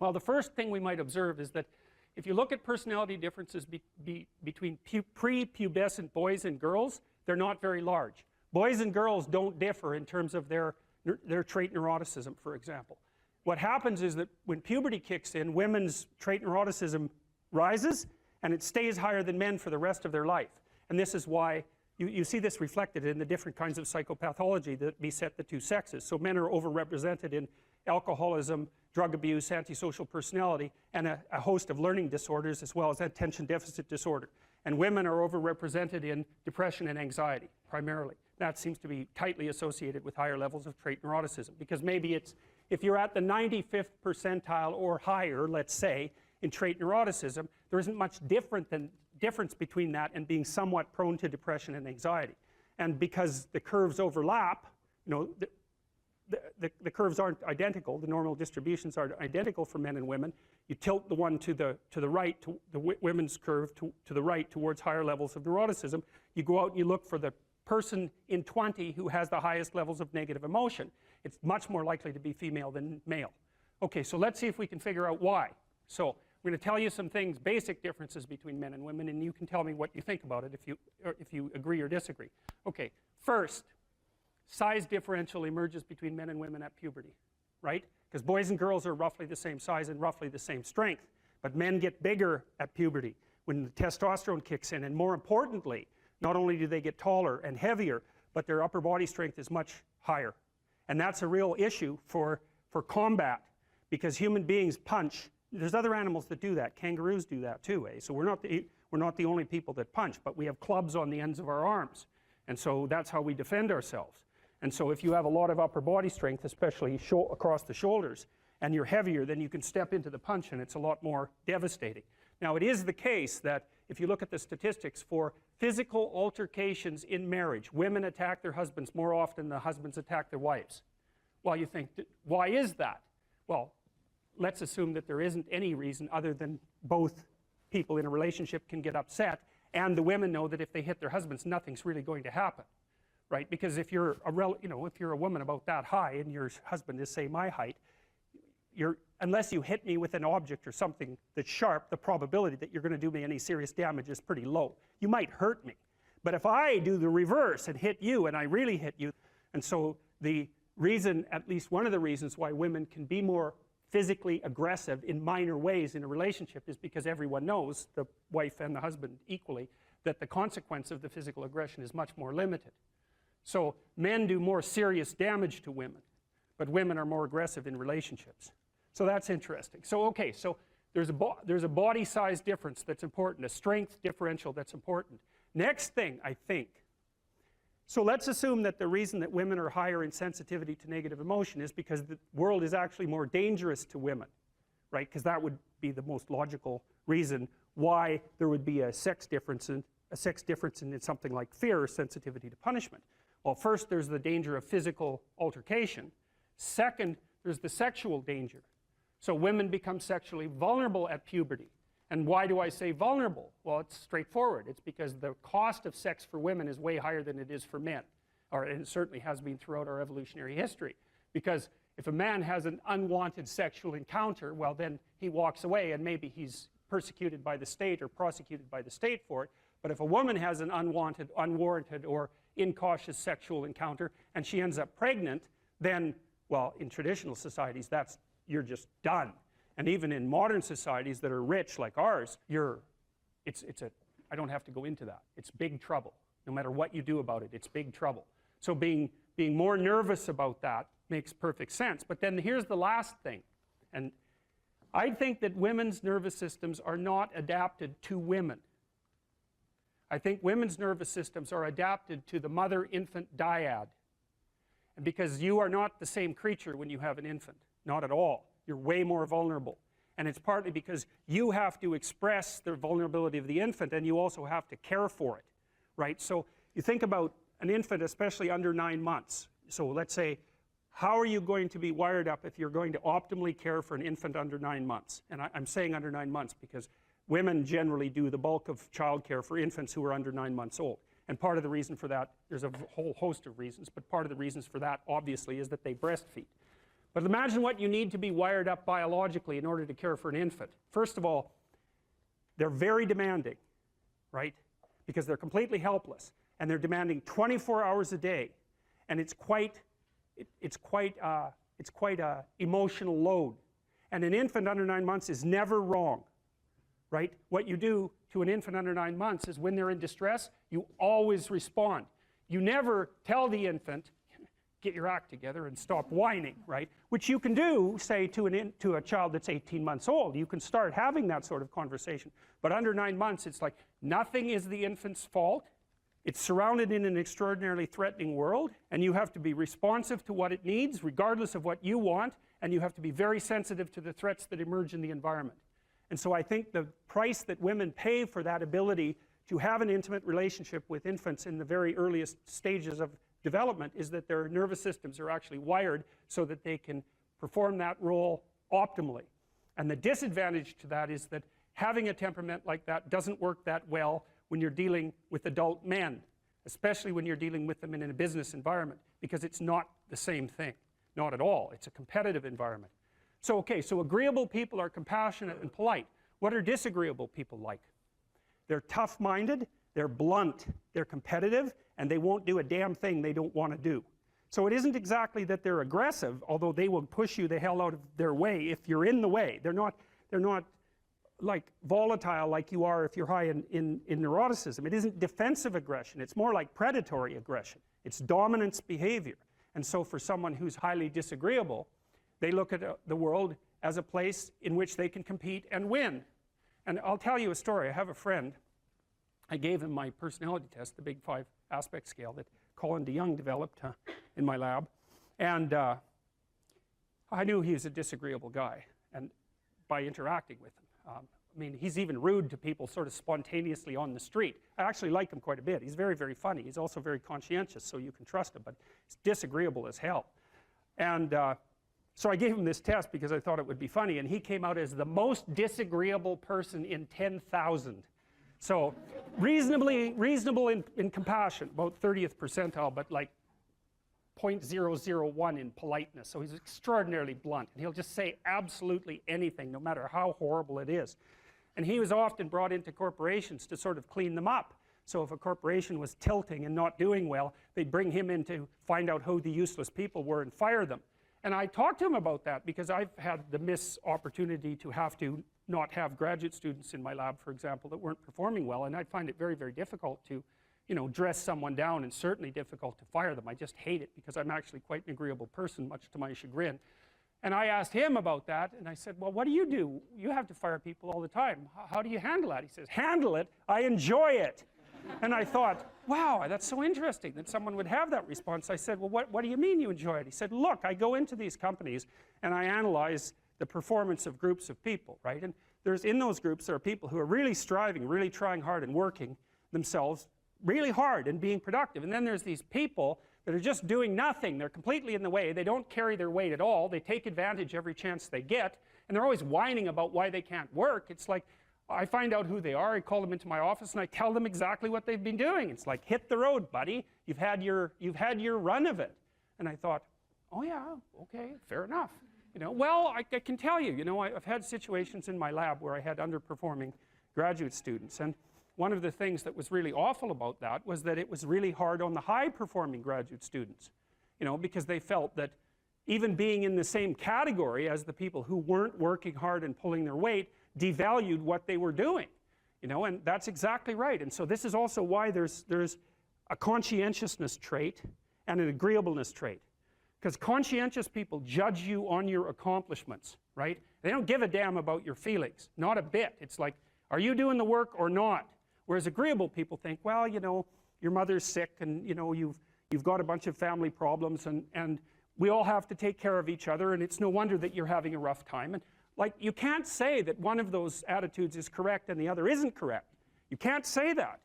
Well, the first thing we might observe is that if you look at personality differences between prepubescent boys and girls, they're not very large. Boys and girls don't differ in terms of their trait neuroticism, for example. What happens is that when puberty kicks in, women's trait neuroticism rises, and it stays higher than men for the rest of their life. And this is why you see this reflected in the different kinds of psychopathology that beset the two sexes. So men are overrepresented in alcoholism, drug abuse, antisocial personality, and a host of learning disorders, as well as attention deficit disorder. And women are overrepresented in depression and anxiety, primarily. That seems to be tightly associated with higher levels of trait neuroticism, because maybe it's, if you're at the 95th percentile or higher, let's say, in trait neuroticism, there isn't much difference between that and being somewhat prone to depression and anxiety. And because the curves overlap, you know, the curves aren't identical. The normal distributions are identical for men and women. You tilt the one to the right, to the women's curve to the right towards higher levels of neuroticism. You go out and you look for the person in 20 who has the highest levels of negative emotion. It's much more likely to be female than male. Okay, so let's see if we can figure out why. So I'm going to tell you some things, basic differences between men and women, and you can tell me what you think about it if you agree or disagree. Okay, first, size differential emerges between men and women at puberty, right? Because boys and girls are roughly the same size and roughly the same strength, but men get bigger at puberty when the testosterone kicks in, and more importantly, not only do they get taller and heavier, but their upper body strength is much higher. And that's a real issue for combat, because human beings punch. There's other animals that do that. Kangaroos do that too, eh? So we're not the only people that punch, but we have clubs on the ends of our arms. And so that's how we defend ourselves. And so if you have a lot of upper body strength, especially across the shoulders, and you're heavier, then you can step into the punch and it's a lot more devastating. Now, it is the case that if you look at the statistics for physical altercations in marriage, women attack their husbands more often than husbands attack their wives. Well, you think, why is that? Well, let's assume that there isn't any reason other than both people in a relationship can get upset, and the women know that if they hit their husbands, nothing's really going to happen, right? Because if you're if you're a woman about that high and your husband is, say, my height, unless you hit me with an object or something that's sharp, the probability that you're going to do me any serious damage is pretty low. You might hurt me, but if I do the reverse and hit you, and I really hit you, and so the reason, at least one of the reasons why women can be more physically aggressive in minor ways in a relationship is because everyone knows, the wife and the husband equally, that the consequence of the physical aggression is much more limited. So men do more serious damage to women, but women are more aggressive in relationships. So that's interesting. So okay, so there's a body size difference that's important, a strength differential that's important. Next thing, I think, so let's assume that the reason that women are higher in sensitivity to negative emotion is because the world is actually more dangerous to women, right? Because that would be the most logical reason why there would be a sex difference in something like fear or sensitivity to punishment. Well, first, there's the danger of physical altercation. Second, there's the sexual danger. So women become sexually vulnerable at puberty. And why do I say vulnerable? Well, it's straightforward. It's because the cost of sex for women is way higher than it is for men. And it certainly has been throughout our evolutionary history. Because if a man has an unwanted sexual encounter, well, then he walks away and maybe he's persecuted by the state or prosecuted by the state for it. But if a woman has an unwanted, unwarranted, or incautious sexual encounter and she ends up pregnant, then, well, in traditional societies, you're just done. And even in modern societies that are rich like ours, I don't have to go into that. It's big trouble. No matter what you do about it, it's big trouble. So being more nervous about that makes perfect sense. But then here's the last thing. And I think that women's nervous systems are not adapted to women. I think women's nervous systems are adapted to the mother-infant dyad. And because you are not the same creature when you have an infant, not at all. You're way more vulnerable. And it's partly because you have to express the vulnerability of the infant, and you also have to care for it, right? So you think about an infant, especially under 9 months. So let's say, how are you going to be wired up if you're going to optimally care for an infant under 9 months? And I'm saying under 9 months because women generally do the bulk of child care for infants who are under 9 months old. And part of the reason for that, there's a whole host of reasons, but part of the reasons for that, obviously, is that they breastfeed. But imagine what you need to be wired up biologically in order to care for an infant. First of all, they're very demanding, right? Because they're completely helpless, and they're demanding 24 hours a day, and it's quite a emotional load. And an infant under 9 months is never wrong, right? What you do to an infant under 9 months is when they're in distress, you always respond. You never tell the infant, get your act together and stop whining, right? Which you can do, say, to a child that's 18 months old. You can start having that sort of conversation. But under 9 months, it's like nothing is the infant's fault. It's surrounded in an extraordinarily threatening world, and you have to be responsive to what it needs, regardless of what you want, and you have to be very sensitive to the threats that emerge in the environment. And so I think the price that women pay for that ability to have an intimate relationship with infants in the very earliest stages of development is that their nervous systems are actually wired so that they can perform that role optimally. And the disadvantage to that is that having a temperament like that doesn't work that well when you're dealing with adult men, especially when you're dealing with them in a business environment, because it's not the same thing. Not at all. It's a competitive environment. So, okay, so agreeable people are compassionate and polite. What are disagreeable people like? They're tough-minded, they're blunt, they're competitive, and they won't do a damn thing they don't want to do. So it isn't exactly that they're aggressive, although they will push you the hell out of their way if you're in the way. They're not like volatile like you are if you're high in neuroticism. It isn't defensive aggression. It's more like predatory aggression. It's dominance behavior. And so for someone who's highly disagreeable, they look at the world as a place in which they can compete and win. And I'll tell you a story. I have a friend. I gave him my personality test, the Big 5 aspect scale that Colin DeYoung developed in my lab. And I knew he was a disagreeable guy, and by interacting with him. I mean, he's even rude to people sort of spontaneously on the street. I actually like him quite a bit. He's very, very funny. He's also very conscientious, so you can trust him, but he's disagreeable as hell. And so I gave him this test because I thought it would be funny, and he came out as the most disagreeable person in 10,000. So reasonable in compassion, about 30th percentile, but like 0.001 in politeness. So he's extraordinarily blunt, and he'll just say absolutely anything, no matter how horrible it is. And he was often brought into corporations to sort of clean them up. So if a corporation was tilting and not doing well, they'd bring him in to find out who the useless people were and fire them. And I talked to him about that because I've had the opportunity to have to not have graduate students in my lab, for example, that weren't performing well, and I'd find it very, very difficult to, you know, dress someone down, and certainly difficult to fire them. I just hate it because I'm actually quite an agreeable person, much to my chagrin. And I asked him about that, and I said, well, what do? You have to fire people all the time. How do you handle that? He says, handle it? I enjoy it. And I thought, wow, that's so interesting that someone would have that response. I said, well, what do you mean you enjoy it? He said, look, I go into these companies and I analyze the performance of groups of people, right? And in those groups, there are people who are really striving, really trying hard and working themselves really hard and being productive. And then there's these people that are just doing nothing. They're completely in the way. They don't carry their weight at all. They take advantage every chance they get. And they're always whining about why they can't work. It's like, I find out who they are. I call them into my office and I tell them exactly what they've been doing. It's like, hit the road, buddy. You've had your run of it. And I thought, oh yeah, okay, fair enough. You know, well, I can tell you, you know, I've had situations in my lab where I had underperforming graduate students. And one of the things that was really awful about that was that it was really hard on the high-performing graduate students, you know, because they felt that even being in the same category as the people who weren't working hard and pulling their weight devalued what they were doing, you know, and that's exactly right. And so this is also why there's a conscientiousness trait and an agreeableness trait. Because conscientious people judge you on your accomplishments, right? They don't give a damn about your feelings, not a bit. It's like, are you doing the work or not? Whereas agreeable people think, well, you know, your mother's sick and, you know, you've got a bunch of family problems and we all have to take care of each other and it's no wonder that you're having a rough time. And like, you can't say that one of those attitudes is correct and the other isn't correct. You can't say that.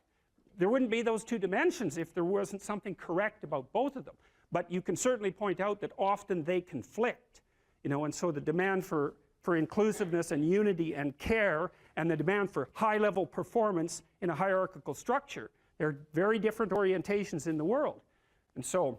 There wouldn't be those two dimensions if there wasn't something correct about both of them. But you can certainly point out that often they conflict, you know, and so the demand for inclusiveness and unity and care and the demand for high-level performance in a hierarchical structure, they're very different orientations in the world. And so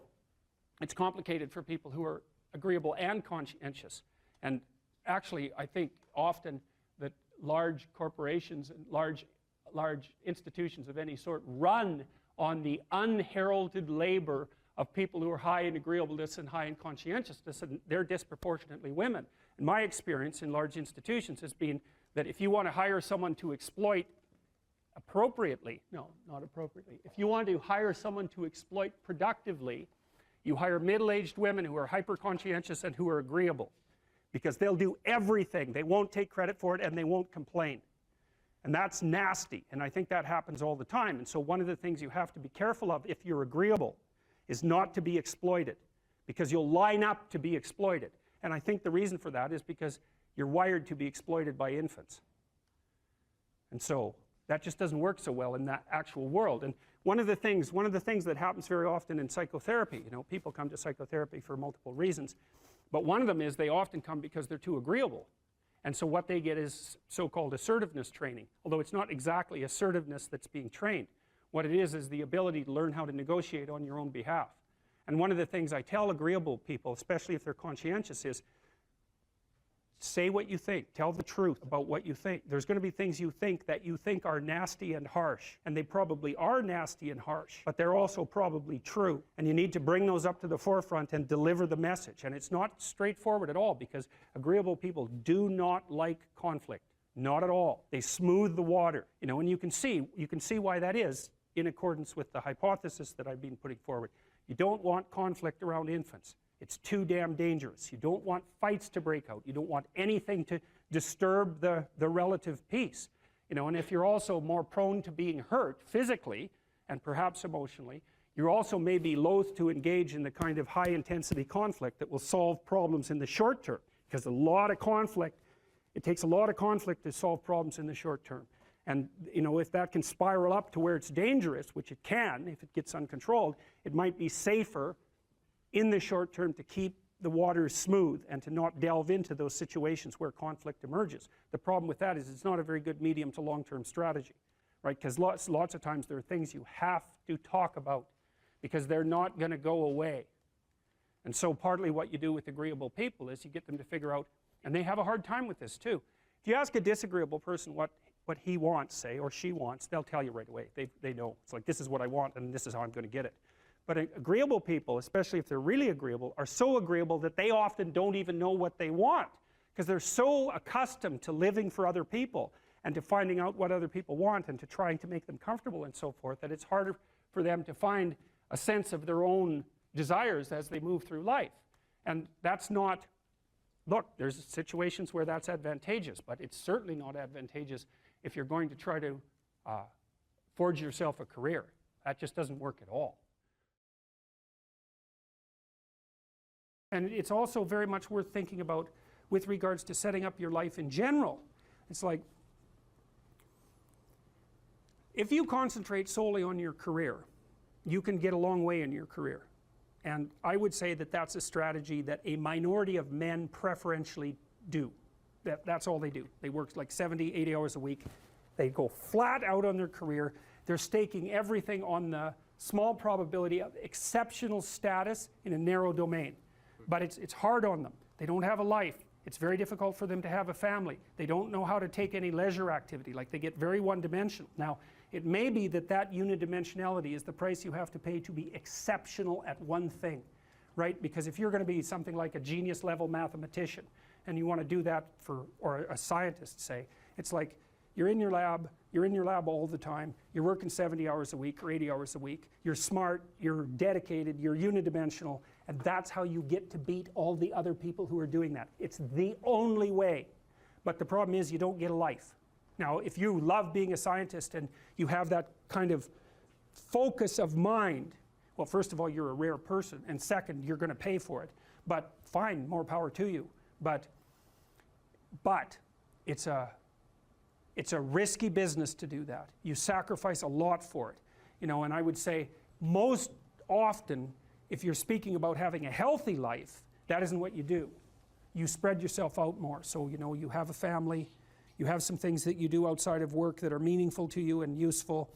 it's complicated for people who are agreeable and conscientious. And actually, I think often that large corporations and large institutions of any sort run on the unheralded labor of people who are high in agreeableness and high in conscientiousness, and they're disproportionately women. And my experience in large institutions has been that if you want to hire someone to exploit appropriately, no, not appropriately, if you want to hire someone to exploit productively, you hire middle-aged women who are hyper-conscientious and who are agreeable, because they'll do everything. They won't take credit for it and they won't complain. And that's nasty, and I think that happens all the time. And so one of the things you have to be careful of if you're agreeable is not to be exploited, because you'll line up to be exploited. And I think the reason for that is because you're wired to be exploited by infants. And so That just doesn't work so well in that actual world. And one of the things that happens very often in psychotherapy, you know, people come to psychotherapy for multiple reasons, but one of them is they often come because they're too agreeable. And so what they get is so-called assertiveness training, although it's not exactly assertiveness that's being trained. What it is the ability to learn how to negotiate on your own behalf. And one of the things I tell agreeable people, especially if they're conscientious, is say what you think. Tell the truth about what you think. There's going to be things you think that you think are nasty and harsh, and they probably are nasty and harsh, but they're also probably true. And you need to bring those up to the forefront and deliver the message. And it's not straightforward at all, because agreeable people do not like conflict. Not at all. They smooth the water. You know, and you can see why that is in accordance with the hypothesis that I've been putting forward. You don't want conflict around infants. It's too damn dangerous. You don't want fights to break out. You don't want anything to disturb the relative peace. You know, and if you're also more prone to being hurt physically and perhaps emotionally, you're also maybe loath to engage in the kind of high intensity conflict that will solve problems in the short term. Because it takes a lot of conflict to solve problems in the short term. And you know, if that can spiral up to where it's dangerous, which it can if it gets uncontrolled, it might be safer in the short term to keep the waters smooth and to not delve into those situations where conflict emerges. The problem with that is it's not a very good medium to long-term strategy, right? Because lots of times there are things you have to talk about because they're not going to go away. And so partly what you do with agreeable people is you get them to figure out, and they have a hard time with this too. If you ask a disagreeable person what he wants, say, or she wants, they'll tell you right away. They know. It's like, this is what I want and this is how I'm going to get it. But agreeable people, especially if they're really agreeable, are so agreeable that they often don't even know what they want, because they're so accustomed to living for other people and to finding out what other people want and to trying to make them comfortable and so forth, that it's harder for them to find a sense of their own desires as they move through life. And that's not, look, there's situations where that's advantageous, but it's certainly not advantageous if you're going to try to forge yourself a career. That just doesn't work at all. And it's also very much worth thinking about with regards to setting up your life in general. It's like, if you concentrate solely on your career, you can get a long way in your career. And I would say that that's a strategy that a minority of men preferentially do. That's all they do. They work like 70, 80 hours a week. They go flat out on their career. They're staking everything on the small probability of exceptional status in a narrow domain. But it's hard on them. They don't have a life. It's very difficult for them to have a family. They don't know how to take any leisure activity. Like, they get very one-dimensional. Now, it may be that unidimensionality is the price you have to pay to be exceptional at one thing, right? Because if you're going to be something like a genius-level mathematician and you want to do that or a scientist, say, it's like you're in your lab all the time, you're working 70 hours a week or 80 hours a week, you're smart, you're dedicated, you're unidimensional, and that's how you get to beat all the other people who are doing that. It's the only way. But the problem is you don't get a life. Now, if you love being a scientist and you have that kind of focus of mind, well, first of all, you're a rare person, and second, you're going to pay for it. But fine, more power to you. But it's a risky business to do that. You sacrifice a lot for it. You know, and I would say most often, if you're speaking about having a healthy life, that isn't what you do. You spread yourself out more. So, you know, you have a family, you have some things that you do outside of work that are meaningful to you and useful.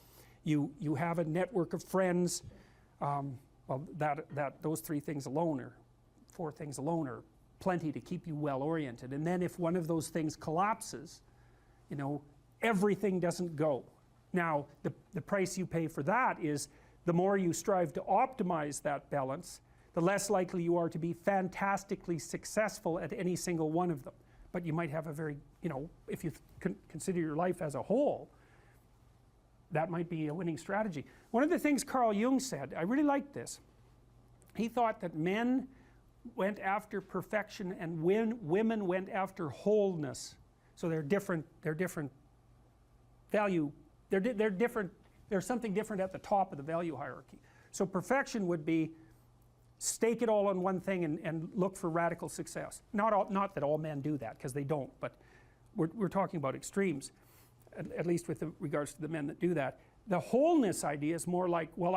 You have a network of friends. Well, those 3 things alone, or 4 things alone, are plenty to keep you well oriented. And then if one of those things collapses, you know, everything doesn't go. Now, the price you pay for that is the more you strive to optimize that balance, the less likely you are to be fantastically successful at any single one of them. But you might have a very, you know, if you consider your life as a whole, that might be a winning strategy. One of the things Carl Jung said, I really liked this. He thought that men went after perfection and women went after wholeness. So they're different value, they're different, there's something different at the top of the value hierarchy. So perfection would be stake it all on one thing and look for radical success. Not that all men do that, because they don't, but we're talking about extremes. at least with regards to the men that do that. The wholeness idea is more like, well,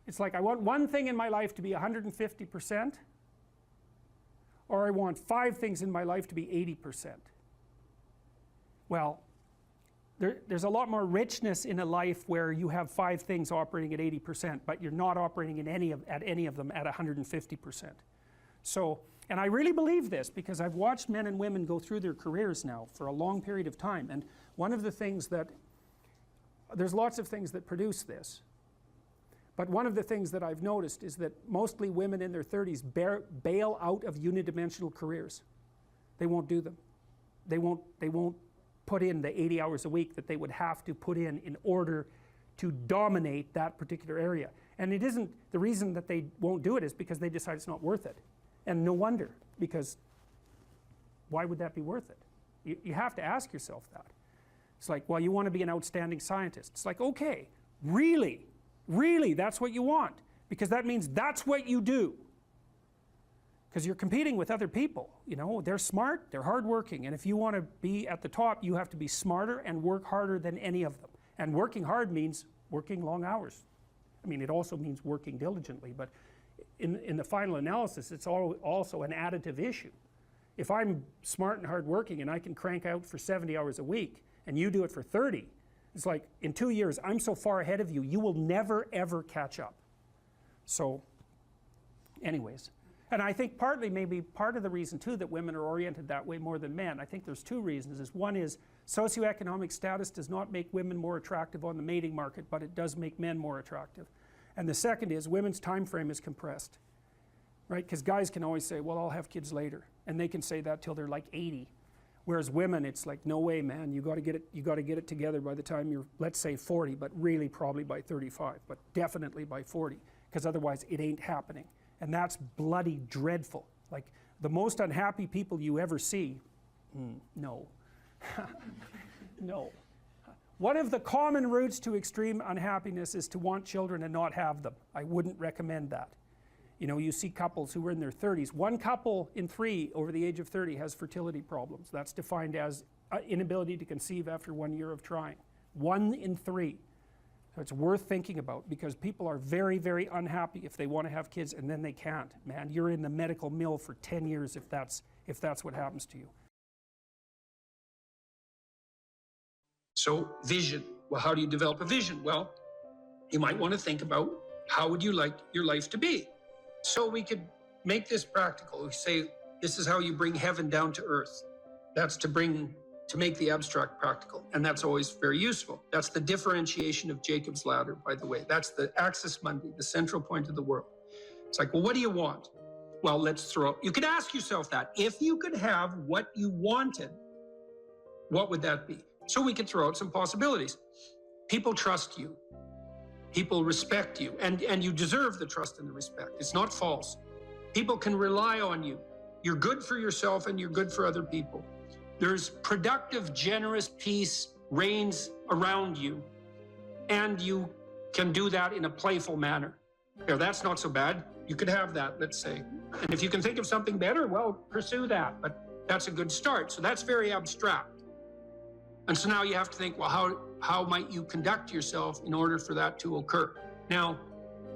it's like I want one thing in my life to be 150%, or I want 5 things in my life to be 80%. Well, there's a lot more richness in a life where you have 5 things operating at 80%, but you're not operating at any of them at 150%. So, and I really believe this because I've watched men and women go through their careers now for a long period of time, and one of the things that, there's lots of things that produce this, but one of the things that I've noticed is that mostly women in their 30s bail out of unidimensional careers. They won't do them. They won't put in the 80 hours a week that they would have to put in order to dominate that particular area. And it isn't, the reason that they won't do it is because they decide it's not worth it. And no wonder, because why would that be worth it? You have to ask yourself that. It's like, well, you want to be an outstanding scientist. It's like, okay, really, that's what you want, because that means that's what you do. Because you're competing with other people, you know, they're smart, they're hardworking, and if you want to be at the top, you have to be smarter and work harder than any of them. And working hard means working long hours. I mean, it also means working diligently, but in the final analysis, it's also an additive issue. If I'm smart and hardworking and I can crank out for 70 hours a week, and you do it for 30, it's like, in 2 years, I'm so far ahead of you, you will never, ever catch up. So, anyways. And I think partly, maybe part of the reason too that women are oriented that way more than men, I think there's 2 reasons. One is socioeconomic status does not make women more attractive on the mating market, but it does make men more attractive. And the second is women's time frame is compressed, right? Because guys can always say, well, I'll have kids later. And they can say that till they're like 80. Whereas women, it's like, no way, man, you got to get it together by the time you're, let's say 40, but really probably by 35, but definitely by 40, because otherwise it ain't happening. And that's bloody dreadful. Like, the most unhappy people you ever see, no. No. One of the common routes to extreme unhappiness is to want children and not have them. I wouldn't recommend that. You know, you see couples who are in their 30s. 1 couple in 3 over the age of 30 has fertility problems. That's defined as inability to conceive after 1 year of trying. 1 in 3. So it's worth thinking about, because people are very, very unhappy if they want to have kids and then they can't. Man, you're in the medical mill for 10 years if that's what happens to you. So vision. Well, how do you develop a vision? Well, you might want to think about, how would you like your life to be? So we could make this practical. We say, this is how you bring heaven down to earth. That's to make the abstract practical. And that's always very useful. That's the differentiation of Jacob's ladder, by the way. That's the axis mundi, the central point of the world. It's like, well, what do you want? Well, you could ask yourself that. If you could have what you wanted, what would that be? So we could throw out some possibilities. People trust you. People respect you, and you deserve the trust and the respect. It's not false. People can rely on you. You're good for yourself and you're good for other people. There's productive, generous peace reigns around you, and you can do that in a playful manner. Now, that's not so bad. You could have that, let's say. And if you can think of something better, well, pursue that, but that's a good start. So that's very abstract. And so now you have to think, well, how might you conduct yourself in order for that to occur? Now,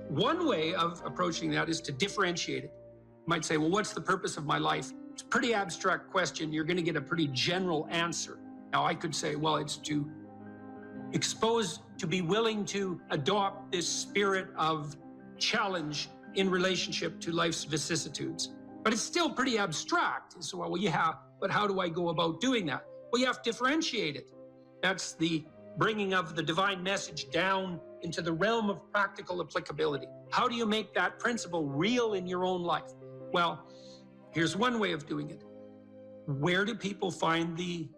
one way of approaching that is to differentiate it. You might say, well, what's the purpose of my life? It's a pretty abstract question. You're going to get a pretty general answer. Now, I could say, well, it's to be willing to adopt this spirit of challenge in relationship to life's vicissitudes. But it's still pretty abstract. So, well, yeah, but how do I go about doing that? Well, you have to differentiate it. That's the bringing of the divine message down into the realm of practical applicability. How do you make that principle real in your own life? Well, here's one way of doing it. Where do people find the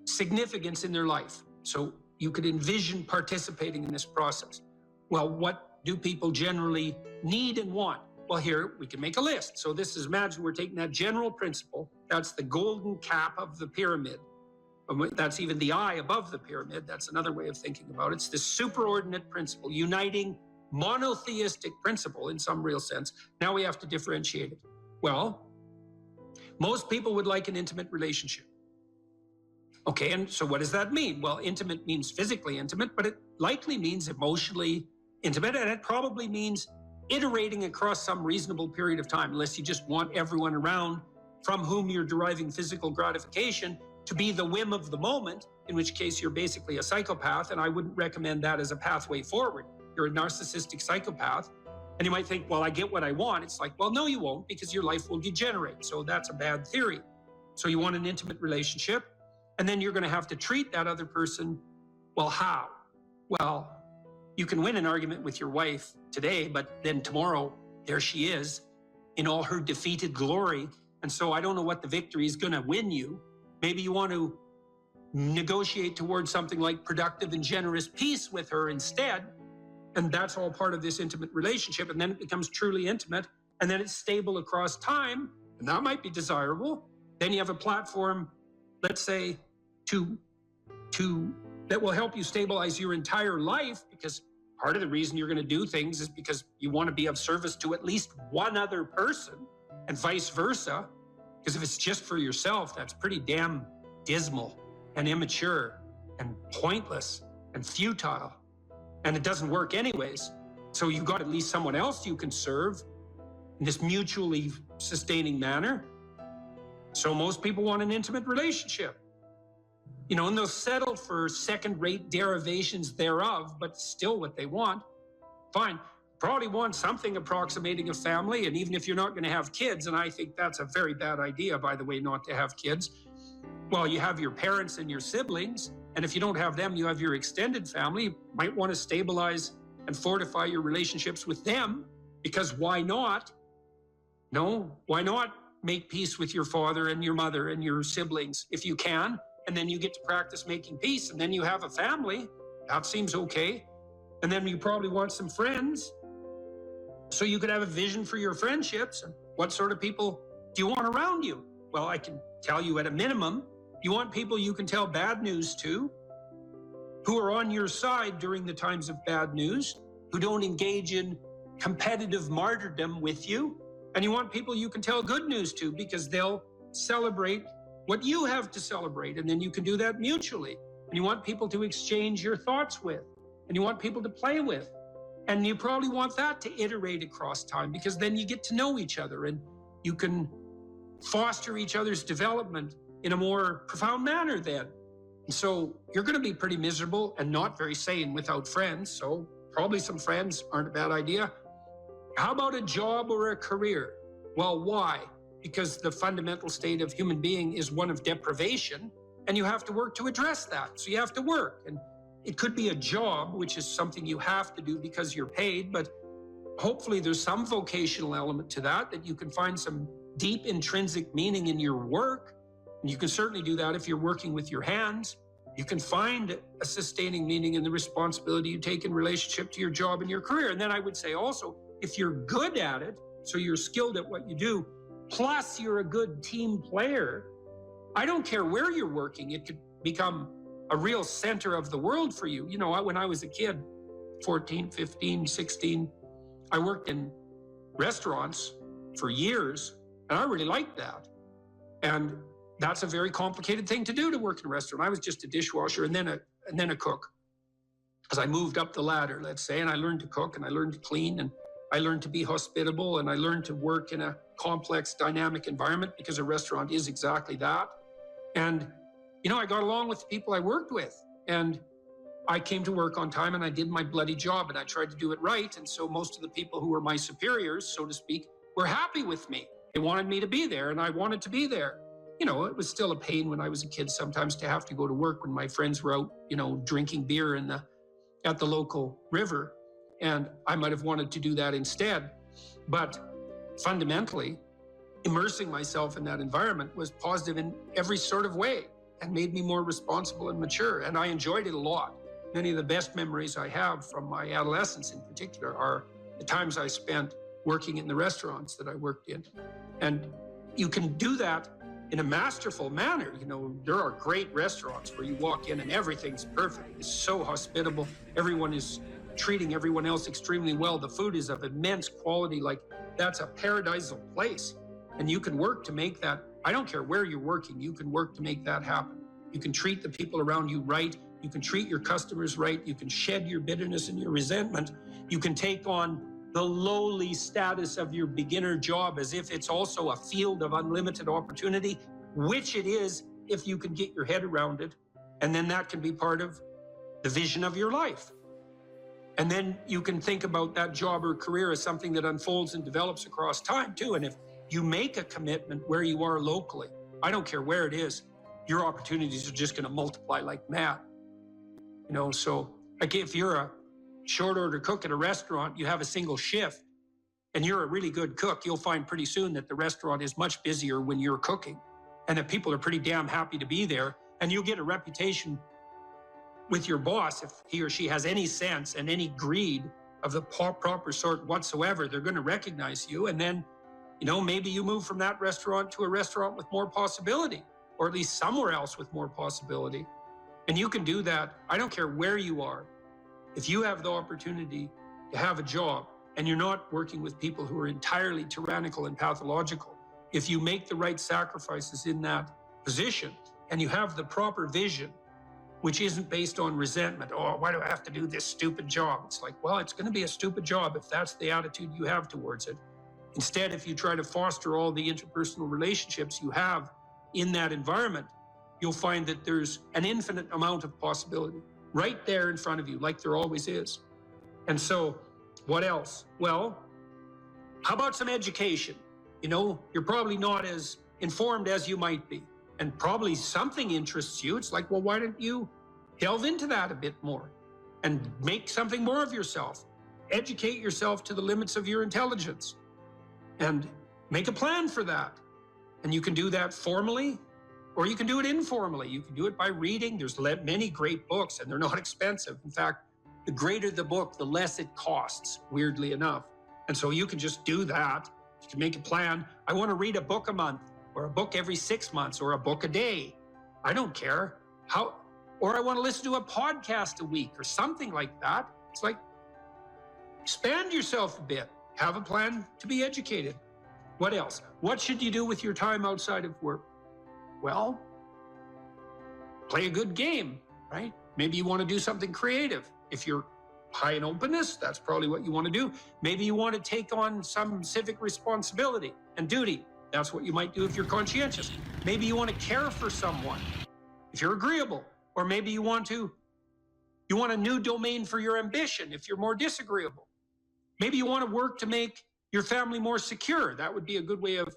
significance in their life? So you could envision participating in this process. Well, what do people generally need and want? Well, here we can make a list. So this is, imagine we're taking that general principle. That's the golden cap of the pyramid. That's even the eye above the pyramid. That's another way of thinking about it. It's this superordinate principle, uniting monotheistic principle in some real sense. Now we have to differentiate it. Well, most people would like an intimate relationship. Okay, and so what does that mean? Well, intimate means physically intimate, but it likely means emotionally intimate, and it probably means iterating across some reasonable period of time, unless you just want everyone around from whom you're deriving physical gratification to be the whim of the moment, in which case you're basically a psychopath, and I wouldn't recommend that as a pathway forward. You're a narcissistic psychopath, and you might think, well, I get what I want. It's like, well, no, you won't, because your life will degenerate, so that's a bad theory. So you want an intimate relationship, and then you're going to have to treat that other person, well, how? Well, you can win an argument with your wife today, but then tomorrow, there she is in all her defeated glory. And so I don't know what the victory is going to win you. Maybe you want to negotiate towards something like productive and generous peace with her instead. And that's all part of this intimate relationship. And then it becomes truly intimate. And then it's stable across time. And that might be desirable. Then you have a platform, let's say, that will help you stabilize your entire life, because part of the reason you're going to do things is because you want to be of service to at least one other person, and vice versa. Because if it's just for yourself, that's pretty damn dismal and immature and pointless and futile. And it doesn't work anyways. So you've got at least someone else you can serve in this mutually sustaining manner. So most people want an intimate relationship. You know, and they'll settle for second-rate derivations thereof, but still what they want. Fine. Probably want something approximating a family, and even if you're not going to have kids, and I think that's a very bad idea, by the way, not to have kids. Well, you have your parents and your siblings, and if you don't have them, you have your extended family. You might want to stabilize and fortify your relationships with them, because why not? No, why not make peace with your father and your mother and your siblings if you can? And then you get to practice making peace, and then you have a family. That seems okay. And then you probably want some friends. So you could have a vision for your friendships. And what sort of people do you want around you? Well, I can tell you at a minimum, you want people you can tell bad news to, who are on your side during the times of bad news, who don't engage in competitive martyrdom with you. And you want people you can tell good news to, because they'll celebrate what you have to celebrate, and then you can do that mutually. And you want people to exchange your thoughts with, and you want people to play with. And you probably want that to iterate across time, because then you get to know each other and you can foster each other's development in a more profound manner then. And so you're going to be pretty miserable and not very sane without friends. So probably some friends aren't a bad idea. How about a job or a career? Well, why? Because the fundamental state of human being is one of deprivation, and you have to work to address that. So you have to work. And it could be a job, which is something you have to do because you're paid, but hopefully there's some vocational element to that you can find some deep intrinsic meaning in your work. And you can certainly do that if you're working with your hands. You can find a sustaining meaning in the responsibility you take in relationship to your job and your career. And then I would say also, if you're good at it, so you're skilled at what you do, plus you're a good team player, I don't care where you're working, it could become a real center of the world for you. You know, when I was a kid, 14, 15, 16, I worked in restaurants for years, and I really liked that. And that's a very complicated thing to do, to work in a restaurant. I was just a dishwasher and then a cook. As I moved up the ladder, let's say, and I learned to cook and I learned to clean and I learned to be hospitable and I learned to work in a complex, dynamic environment, because a restaurant is exactly that. And, you know, I got along with the people I worked with, and I came to work on time and I did my bloody job and I tried to do it right. And so most of the people who were my superiors, so to speak, were happy with me. They wanted me to be there and I wanted to be there. You know, it was still a pain when I was a kid sometimes to have to go to work when my friends were out, you know, drinking beer at the local river. And I might have wanted to do that instead. But fundamentally, immersing myself in that environment was positive in every sort of way and made me more responsible and mature. And I enjoyed it a lot. Many of the best memories I have from my adolescence in particular are the times I spent working in the restaurants that I worked in. And you can do that in a masterful manner. You know, there are great restaurants where you walk in and everything's perfect. It's so hospitable. Everyone is treating everyone else extremely well. The food is of immense quality. Like, that's a paradisal place. And you can work to make that. I don't care where you're working, you can work to make that happen. You can treat the people around you right. You can treat your customers right. You can shed your bitterness and your resentment. You can take on the lowly status of your beginner job as if it's also a field of unlimited opportunity, which it is if you can get your head around it. And then that can be part of the vision of your life. And then you can think about that job or career as something that unfolds and develops across time too. And if you make a commitment where you are locally, I don't care where it is, your opportunities are just going to multiply like mad. You know, so like if you're a short order cook at a restaurant, you have a single shift and you're a really good cook, you'll find pretty soon that the restaurant is much busier when you're cooking and that people are pretty damn happy to be there. And you'll get a reputation with your boss. If he or she has any sense and any greed of the proper sort whatsoever, they're going to recognize you. And then, you know, maybe you move from that restaurant to a restaurant with more possibility, or at least somewhere else with more possibility. And you can do that. I don't care where you are. If you have the opportunity to have a job and you're not working with people who are entirely tyrannical and pathological, if you make the right sacrifices in that position and you have the proper vision, which isn't based on resentment. Oh, why do I have to do this stupid job? It's like, well, it's going to be a stupid job if that's the attitude you have towards it. Instead, if you try to foster all the interpersonal relationships you have in that environment, you'll find that there's an infinite amount of possibility right there in front of you, like there always is. And so, what else? Well, how about some education? You know, you're probably not as informed as you might be, and probably something interests you. It's like, well, why don't you delve into that a bit more and make something more of yourself? Educate yourself to the limits of your intelligence and make a plan for that. And you can do that formally, or you can do it informally. You can do it by reading. There's many great books, and they're not expensive. In fact, the greater the book, the less it costs, weirdly enough. And so you can just do that. You can make a plan. I want to read a book a month, or a book every 6 months, or a book a day. I don't care. Or I want to listen to a podcast a week, or something like that. It's like, expand yourself a bit. Have a plan to be educated. What else? What should you do with your time outside of work? Well, play a good game, right? Maybe you want to do something creative. If you're high in openness, that's probably what you want to do. Maybe you want to take on some civic responsibility and duty. That's what you might do if you're conscientious. Maybe you want to care for someone if you're agreeable. Or maybe you want a new domain for your ambition if you're more disagreeable. Maybe you want to work to make your family more secure. That would be a good way of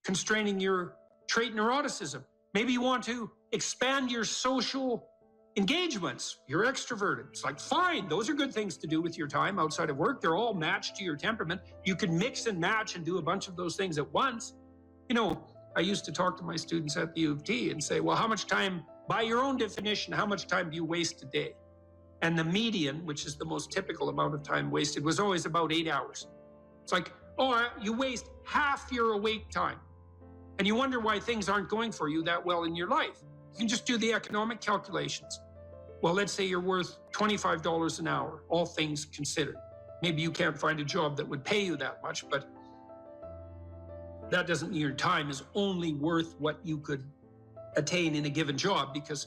constraining your trait neuroticism. Maybe you want to expand your social engagements. You're extroverted. It's like, fine, those are good things to do with your time outside of work. They're all matched to your temperament. You can mix and match and do a bunch of those things at once. You know, I used to talk to my students at the U of T and say, well, how much time, by your own definition, how much time do you waste a day? And the median, which is the most typical amount of time wasted, was always about 8 hours. It's like, oh, you waste half your awake time. And you wonder why things aren't going for you that well in your life. You can just do the economic calculations. Well, let's say you're worth $25 an hour, all things considered. Maybe you can't find a job that would pay you that much, but that doesn't mean your time is only worth what you could attain in a given job, because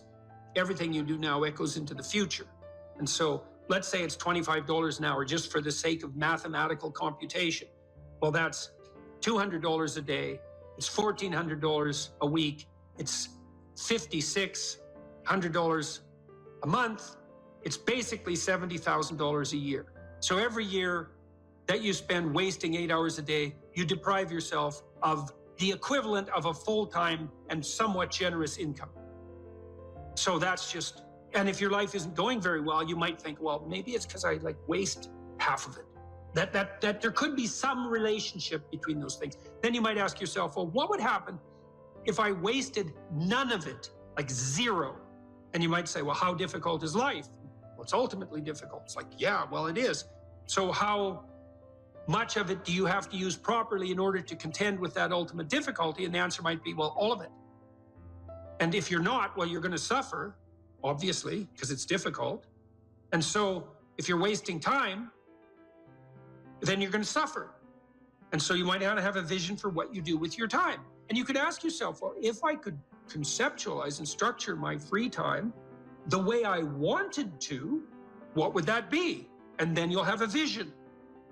everything you do now echoes into the future. And so let's say it's $25 an hour just for the sake of mathematical computation. Well, that's $200 a day. It's $1,400 a week. It's $5,600 a month. It's basically $70,000 a year. So every year that you spend wasting 8 hours a day, you deprive yourself of the equivalent of a full-time and somewhat generous income. So that's just, and if your life isn't going very well, you might think, well, maybe it's because I waste half of it. That there could be some relationship between those things. Then you might ask yourself, well, what would happen if I wasted none of it, like zero? And you might say, well, how difficult is life? Well, it's ultimately difficult. It's like, yeah, well, it is. So how much of it do you have to use properly in order to contend with that ultimate difficulty? And the answer might be, well, all of it. And if you're not, well, you're going to suffer, obviously, because it's difficult. And so if you're wasting time, then you're going to suffer. And so you might want to have a vision for what you do with your time. And you could ask yourself, well, if I could conceptualize and structure my free time the way I wanted to, what would that be? And then you'll have a vision.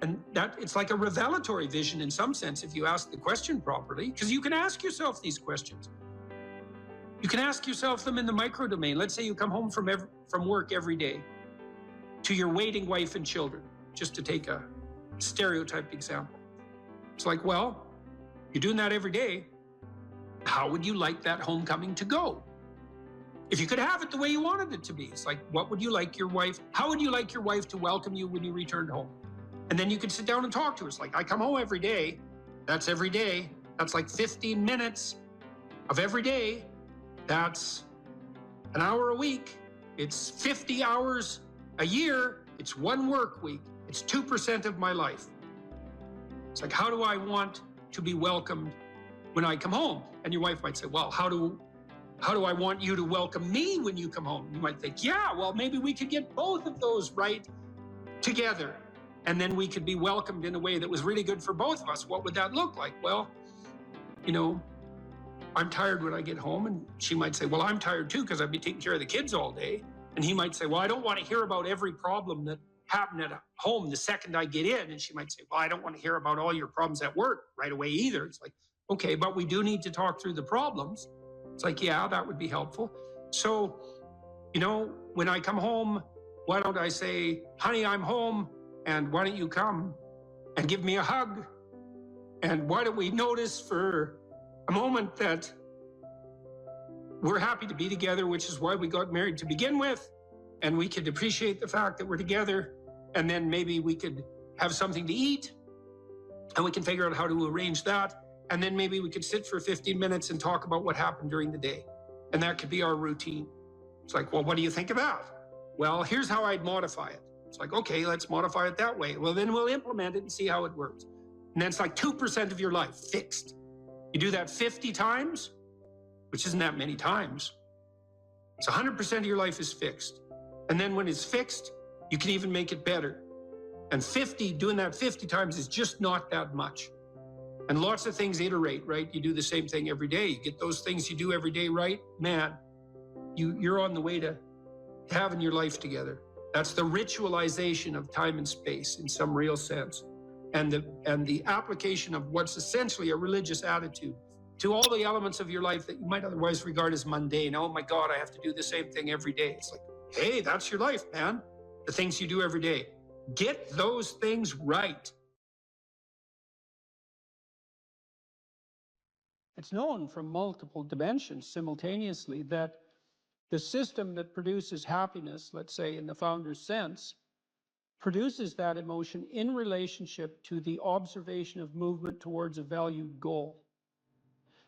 And that it's like a revelatory vision in some sense if you ask the question properly, because you can ask yourself these questions. You can ask yourself them in the micro domain. Let's say you come home from work every day to your waiting wife and children, just to take a stereotyped example. It's like, well, you're doing that every day. How would you like that homecoming to go? If you could have it the way you wanted it to be, it's like, what would you like your wife, how would you like your wife to welcome you when you returned home? And then you could sit down and talk to her. It's like, I come home every day. That's every day. That's like 15 minutes of every day. That's an hour a week. It's 50 hours a year. It's 1 work week. It's 2% of my life. It's like, how do I want to be welcomed when I come home? And your wife might say, well, how do I want you to welcome me when you come home? You might think, yeah, well, maybe we could get both of those right together. And then we could be welcomed in a way that was really good for both of us. What would that look like? Well, you know, I'm tired when I get home. And she might say, well, I'm tired too, because I've been taking care of the kids all day. And he might say, well, I don't want to hear about every problem that happened at home the second I get in. And she might say, well, I don't want to hear about all your problems at work right away either. It's like, okay, but we do need to talk through the problems. It's like, yeah, that would be helpful. So, you know, when I come home, why don't I say, honey, I'm home, and why don't you come and give me a hug? And why don't we notice for a moment that we're happy to be together, which is why we got married to begin with, and we could appreciate the fact that we're together, and then maybe we could have something to eat, and we can figure out how to arrange that. And then maybe we could sit for 15 minutes and talk about what happened during the day. And that could be our routine. It's like, well, what do you think of that? Well, here's how I'd modify it. It's like, okay, let's modify it that way. Well, then we'll implement it and see how it works. And then it's like 2% of your life fixed. You do that 50 times, which isn't that many times. It's 100% of your life is fixed. And then when it's fixed, you can even make it better. And doing that 50 times is just not that much. And lots of things iterate, right? You do the same thing every day. You get those things you do every day right, man, you're on the way to having your life together. That's the ritualization of time and space in some real sense. And the application of what's essentially a religious attitude to all the elements of your life that you might otherwise regard as mundane. Oh my God, I have to do the same thing every day. It's like, hey, that's your life, man. The things you do every day. Get those things right. It's known from multiple dimensions simultaneously that the system that produces happiness, let's say in the founder's sense, produces that emotion in relationship to the observation of movement towards a valued goal.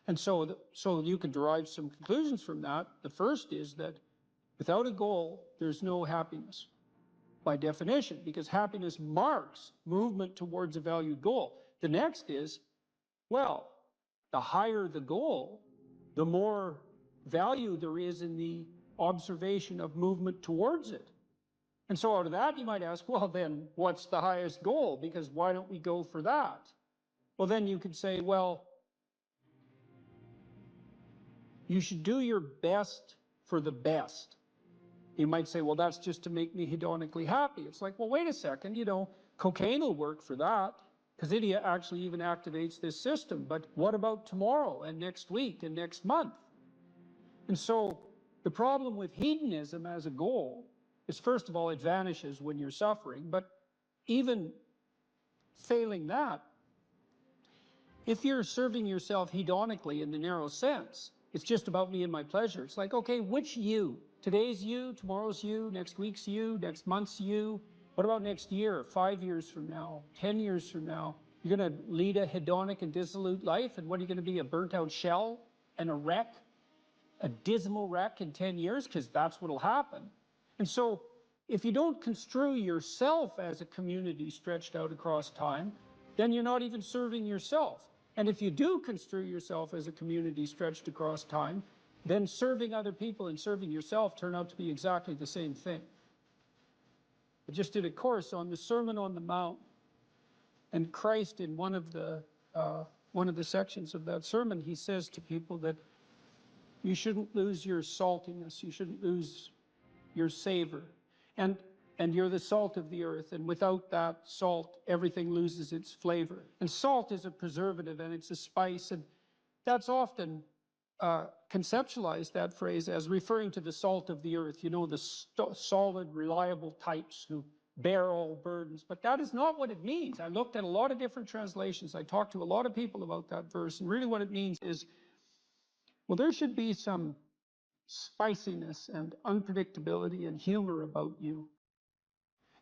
And so you can derive some conclusions from that. The first is that without a goal, there's no happiness by definition, because happiness marks movement towards a valued goal. The next is, well, the higher the goal, the more value there is in the observation of movement towards it. And so out of that, you might ask, well, then what's the highest goal? Because why don't we go for that? Well, then you could say, well, you should do your best for the best. You might say, well, that's just to make me hedonically happy. It's like, well, wait a second, you know, cocaine will work for that, because it actually even activates this system. But what about tomorrow and next week and next month? And so the problem with hedonism as a goal is, first of all, it vanishes when you're suffering. But even failing that, if you're serving yourself hedonically in the narrow sense, it's just about me and my pleasure. It's like, okay, which you? Today's you, tomorrow's you, next week's you, next month's you. What about next year, 5 years from now, 10 years from now? You're going to lead a hedonic and dissolute life, and what are you going to be, a burnt-out shell and a wreck, a dismal wreck in 10 years? Because that's what will happen. And so if you don't construe yourself as a community stretched out across time, then you're not even serving yourself. And if you do construe yourself as a community stretched across time, then serving other people and serving yourself turn out to be exactly the same thing. I just did a course on the Sermon on the Mount, and Christ, in one of the sections of that sermon, he says to people that You shouldn't lose your saltiness. You shouldn't lose your savor. And you're the salt of the earth, and without that salt, everything loses its flavor. And salt is a preservative, and it's a spice, and that's often conceptualized, that phrase, as referring to the salt of the earth, you know, the solid, reliable types who bear all burdens. But that is not what it means. I looked at a lot of different translations. I talked to a lot of people about that verse, and really what it means is, well, there should be some spiciness and unpredictability and humor about you.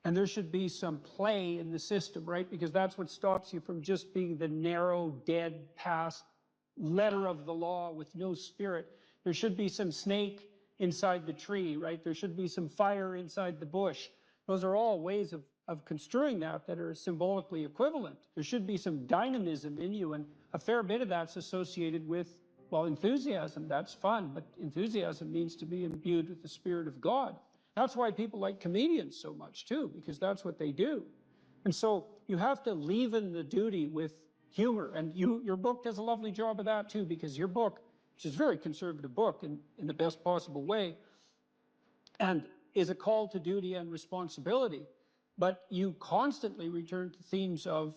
And there should be some play in the system, right? Because that's what stops you from just being the narrow, dead, past letter of the law with no spirit. There should be some snake inside the tree, right? There should be some fire inside the bush. Those are all ways of construing that are symbolically equivalent. There should be some dynamism in you, and a fair bit of that's associated with, well, enthusiasm. That's fun, but enthusiasm means to be imbued with the Spirit of God. That's why people like comedians so much too, because that's what they do. And so you have to leaven the duty with humor. And your book does a lovely job of that too, because your book, which is a very conservative book in the best possible way, and is a call to duty and responsibility, but you constantly return to themes of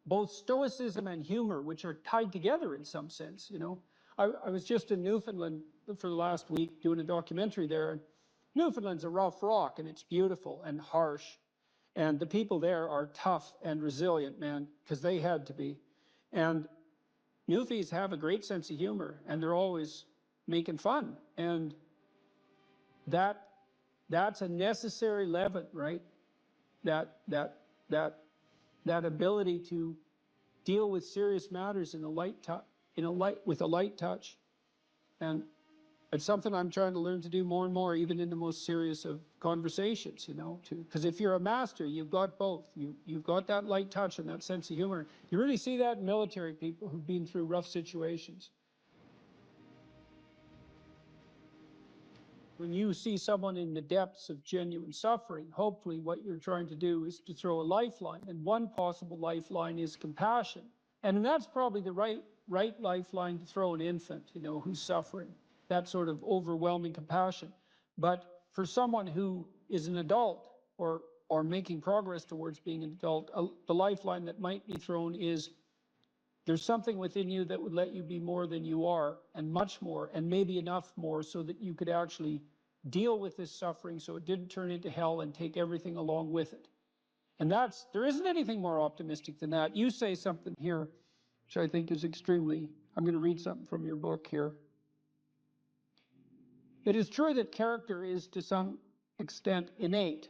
both stoicism and humor, which are tied together in some sense, you know. I was just in Newfoundland for the last week doing a documentary there, and Newfoundland's a rough rock, and it's beautiful and harsh. And the people there are tough and resilient, man, because they had to be. And Newfies have a great sense of humor, and they're always making fun. And that's a necessary leaven, right? That ability to deal with serious matters in a with a light touch. And it's something I'm trying to learn to do more and more, even in the most serious of conversations, you know, because if you're a master, you've got both. You've got that light touch and that sense of humor. You really see that in military people who've been through rough situations. When you see someone in the depths of genuine suffering, hopefully what you're trying to do is to throw a lifeline. And one possible lifeline is compassion. And that's probably the right lifeline to throw an infant, you know, who's suffering. That sort of overwhelming compassion. But for someone who is an adult or making progress towards being an adult, the lifeline that might be thrown is, there's something within you that would let you be more than you are, and much more, and maybe enough more so that you could actually deal with this suffering so it didn't turn into hell and take everything along with it. And there isn't anything more optimistic than that. You say something here, which I think is extremely, I'm going to read something from your book here. It is true that character is to some extent innate.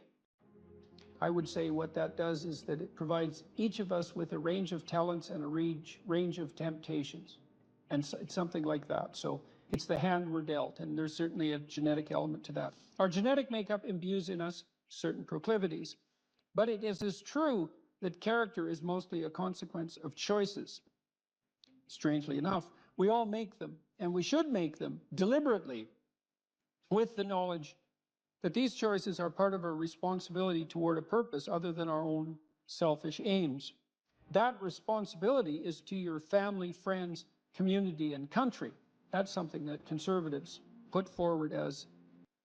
I would say what that does is that it provides each of us with a range of talents and a range of temptations. And so it's something like that. So it's the hand we're dealt, and there's certainly a genetic element to that. Our genetic makeup imbues in us certain proclivities. But it is as true that character is mostly a consequence of choices. Strangely enough, we all make them, and we should make them deliberately, with the knowledge that these choices are part of our responsibility toward a purpose other than our own selfish aims. That responsibility is to your family, friends, community, and country. That's something that conservatives put forward as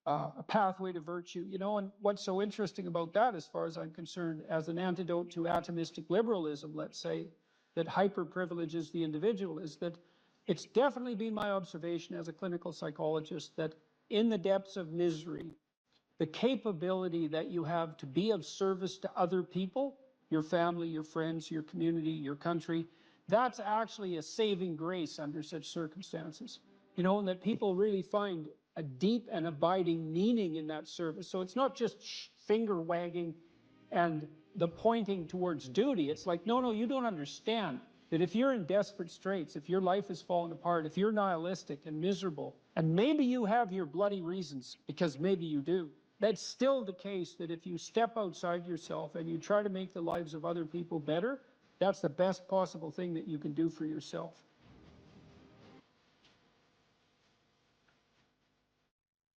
a pathway to virtue, you know. And what's so interesting about that, as far as I'm concerned, as an antidote to atomistic liberalism, let's say, that hyper-privileges the individual, is that it's definitely been my observation as a clinical psychologist that in the depths of misery, the capability that you have to be of service to other people, your family, your friends, your community, your country, that's actually a saving grace under such circumstances. You know, and that people really find a deep and abiding meaning in that service. So it's not just finger wagging and the pointing towards duty. It's like, no, you don't understand that if you're in desperate straits, if your life is falling apart, if you're nihilistic and miserable, and maybe you have your bloody reasons, because maybe you do, that's still the case that if you step outside yourself and you try to make the lives of other people better, that's the best possible thing that you can do for yourself.